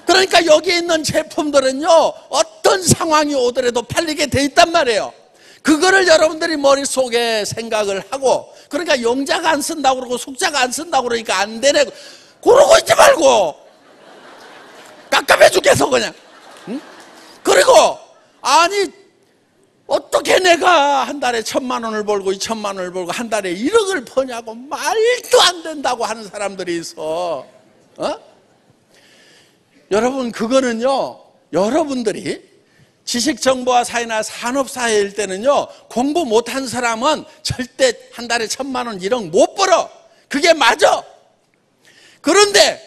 그러니까 여기 있는 제품들은요 어떤 상황이 오더라도 팔리게 돼 있단 말이에요. 그거를 여러분들이 머릿속에 생각을 하고, 그러니까 영자가 안 쓴다고 그러고 숙자가 안 쓴다고 그러니까 안 되네 그러고 있지 말고 깝깝해 죽겠어 그냥. 응? 그리고 아니 어떻게 내가 한 달에 1,000만 원을 벌고 2,000만 원을 벌고 한 달에 1억을 버냐고 말도 안 된다고 하는 사람들이 있어. 여러분, 그거는요 여러분들이 지식정보화 사회나 산업사회일 때는요 공부 못한 사람은 절대 한 달에 1,000만 원 1억 못 벌어. 그게 맞아. 그런데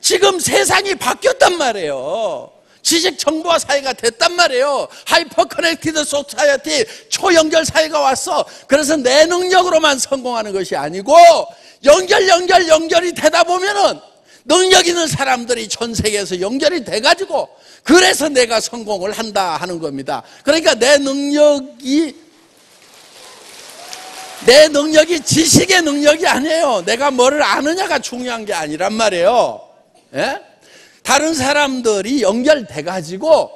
지금 세상이 바뀌었단 말이에요. 지식정보화 사회가 됐단 말이에요. 하이퍼 커넥티드 소사이어티, 초연결 사회가 왔어. 그래서 내 능력으로만 성공하는 것이 아니고 연결이 되다 보면은 능력 있는 사람들이 전 세계에서 연결이 돼가지고 그래서 내가 성공을 한다 하는 겁니다. 그러니까 내 능력이 지식의 능력이 아니에요. 내가 뭐를 아느냐가 중요한 게 아니란 말이에요. 예? 다른 사람들이 연결돼가지고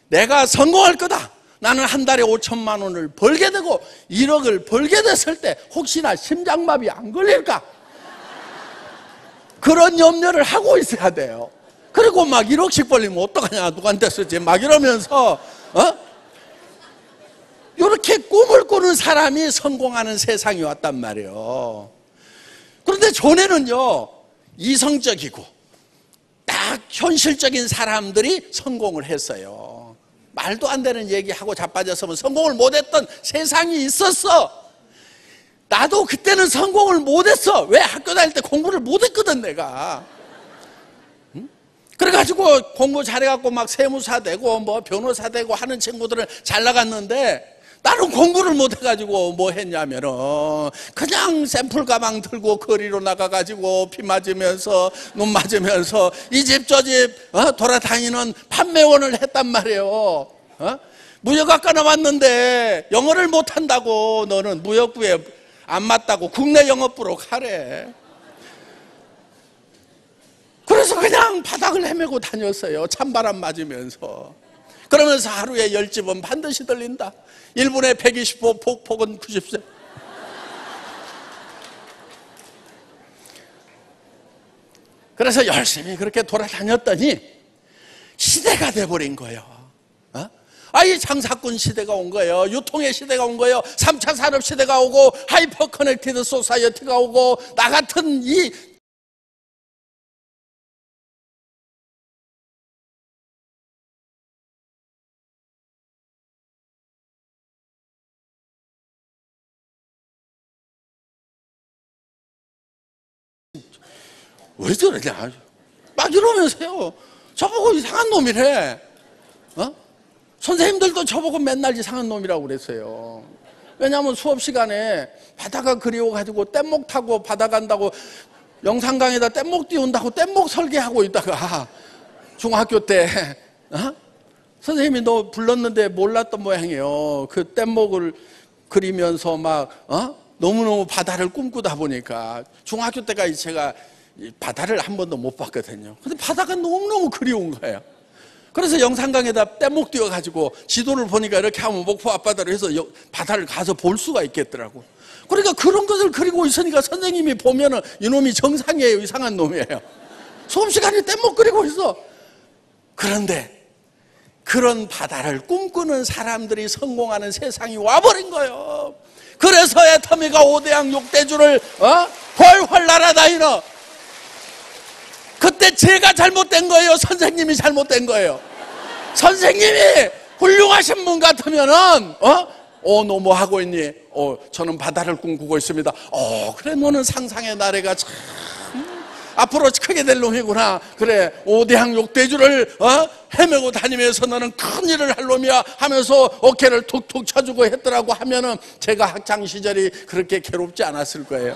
내가 성공할 거다, 나는 한 달에 5,000만 원을 벌게 되고 1억을 벌게 됐을 때 혹시나 심장마비 안 걸릴까, 그런 염려를 하고 있어야 돼요. 그리고 막 1억씩 벌리면 어떡하냐, 누구한테 쓰지 막 이러면서 이렇게 꿈을 꾸는 사람이 성공하는 세상이 왔단 말이에요. 그런데 전에는요 이성적이고 딱 현실적인 사람들이 성공을 했어요. 말도 안 되는 얘기하고 자빠졌으면 성공을 못했던 세상이 있었어. 나도 그때는 성공을 못했어. 왜? 학교 다닐 때 공부를 못했거든 내가. 그래가지고 공부 잘해갖고 막 세무사 되고 뭐 변호사 되고 하는 친구들은 잘 나갔는데 나는 공부를 못해가지고 뭐 했냐면은 그냥 샘플 가방 들고 거리로 나가가지고 비 맞으면서 눈 맞으면서 이 집 저 집 돌아다니는 판매원을 했단 말이에요. 무역학과 나왔는데 영어를 못한다고 너는 무역부에 안 맞다고 국내 영업부로 가래. 그래서 그냥 바닥을 헤매고 다녔어요. 찬바람 맞으면서. 그러면서 하루에 10집은 반드시 들린다. 1분에 125, 폭은 90세. 그래서 열심히 그렇게 돌아다녔더니 시대가 돼버린 거예요. 이 장사꾼 시대가 온 거예요. 유통의 시대가 온 거예요. 3차 산업 시대가 오고 하이퍼 커넥티드 소사이어티가 오고 나 같은 이 왜 저러냐 막 이러면서요 저보고 이상한 놈이래. 선생님들도 저보고 맨날 이상한 놈이라고 그랬어요. 왜냐하면 수업 시간에 바다가 그리워가지고 뗏목 타고 바다 간다고 영산강에다 뗏목 띄운다고 뗏목 설계하고 있다가 중학교 때 선생님이 너 불렀는데 몰랐던 모양이에요. 그 뗏목을 그리면서 막 너무너무 바다를 꿈꾸다 보니까 중학교 때까지 제가 바다를 한 번도 못 봤거든요. 근데 바다가 너무너무 그리운 거예요. 그래서 영산강에다 뗏목 띄워가지고 지도를 보니까 이렇게 하면 목포 앞바다로 해서 바다를 가서 볼 수가 있겠더라고. 그러니까 그런 것을 그리고 있으니까 선생님이 보면은 이놈이 정상이에요, 이상한 놈이에요. 수업 시간에 뗏목 그리고 있어. 그런데 그런 바다를 꿈꾸는 사람들이 성공하는 세상이 와버린 거예요. 그래서 애터미가 5대양 6대주를 훨훨 날아다니는, 그때 제가 잘못된 거예요, 선생님이 잘못된 거예요? 선생님이 훌륭하신 분 같으면은 너 뭐 하고 있니? 저는 바다를 꿈꾸고 있습니다. 그래, 너는 상상의 나래가 참 앞으로 크게 될 놈이구나. 그래, 5대양 6대주를 헤매고 다니면서 너는 큰 일을 할 놈이야 하면서 어깨를 툭툭 쳐주고 했더라고 하면은 제가 학창 시절이 그렇게 괴롭지 않았을 거예요.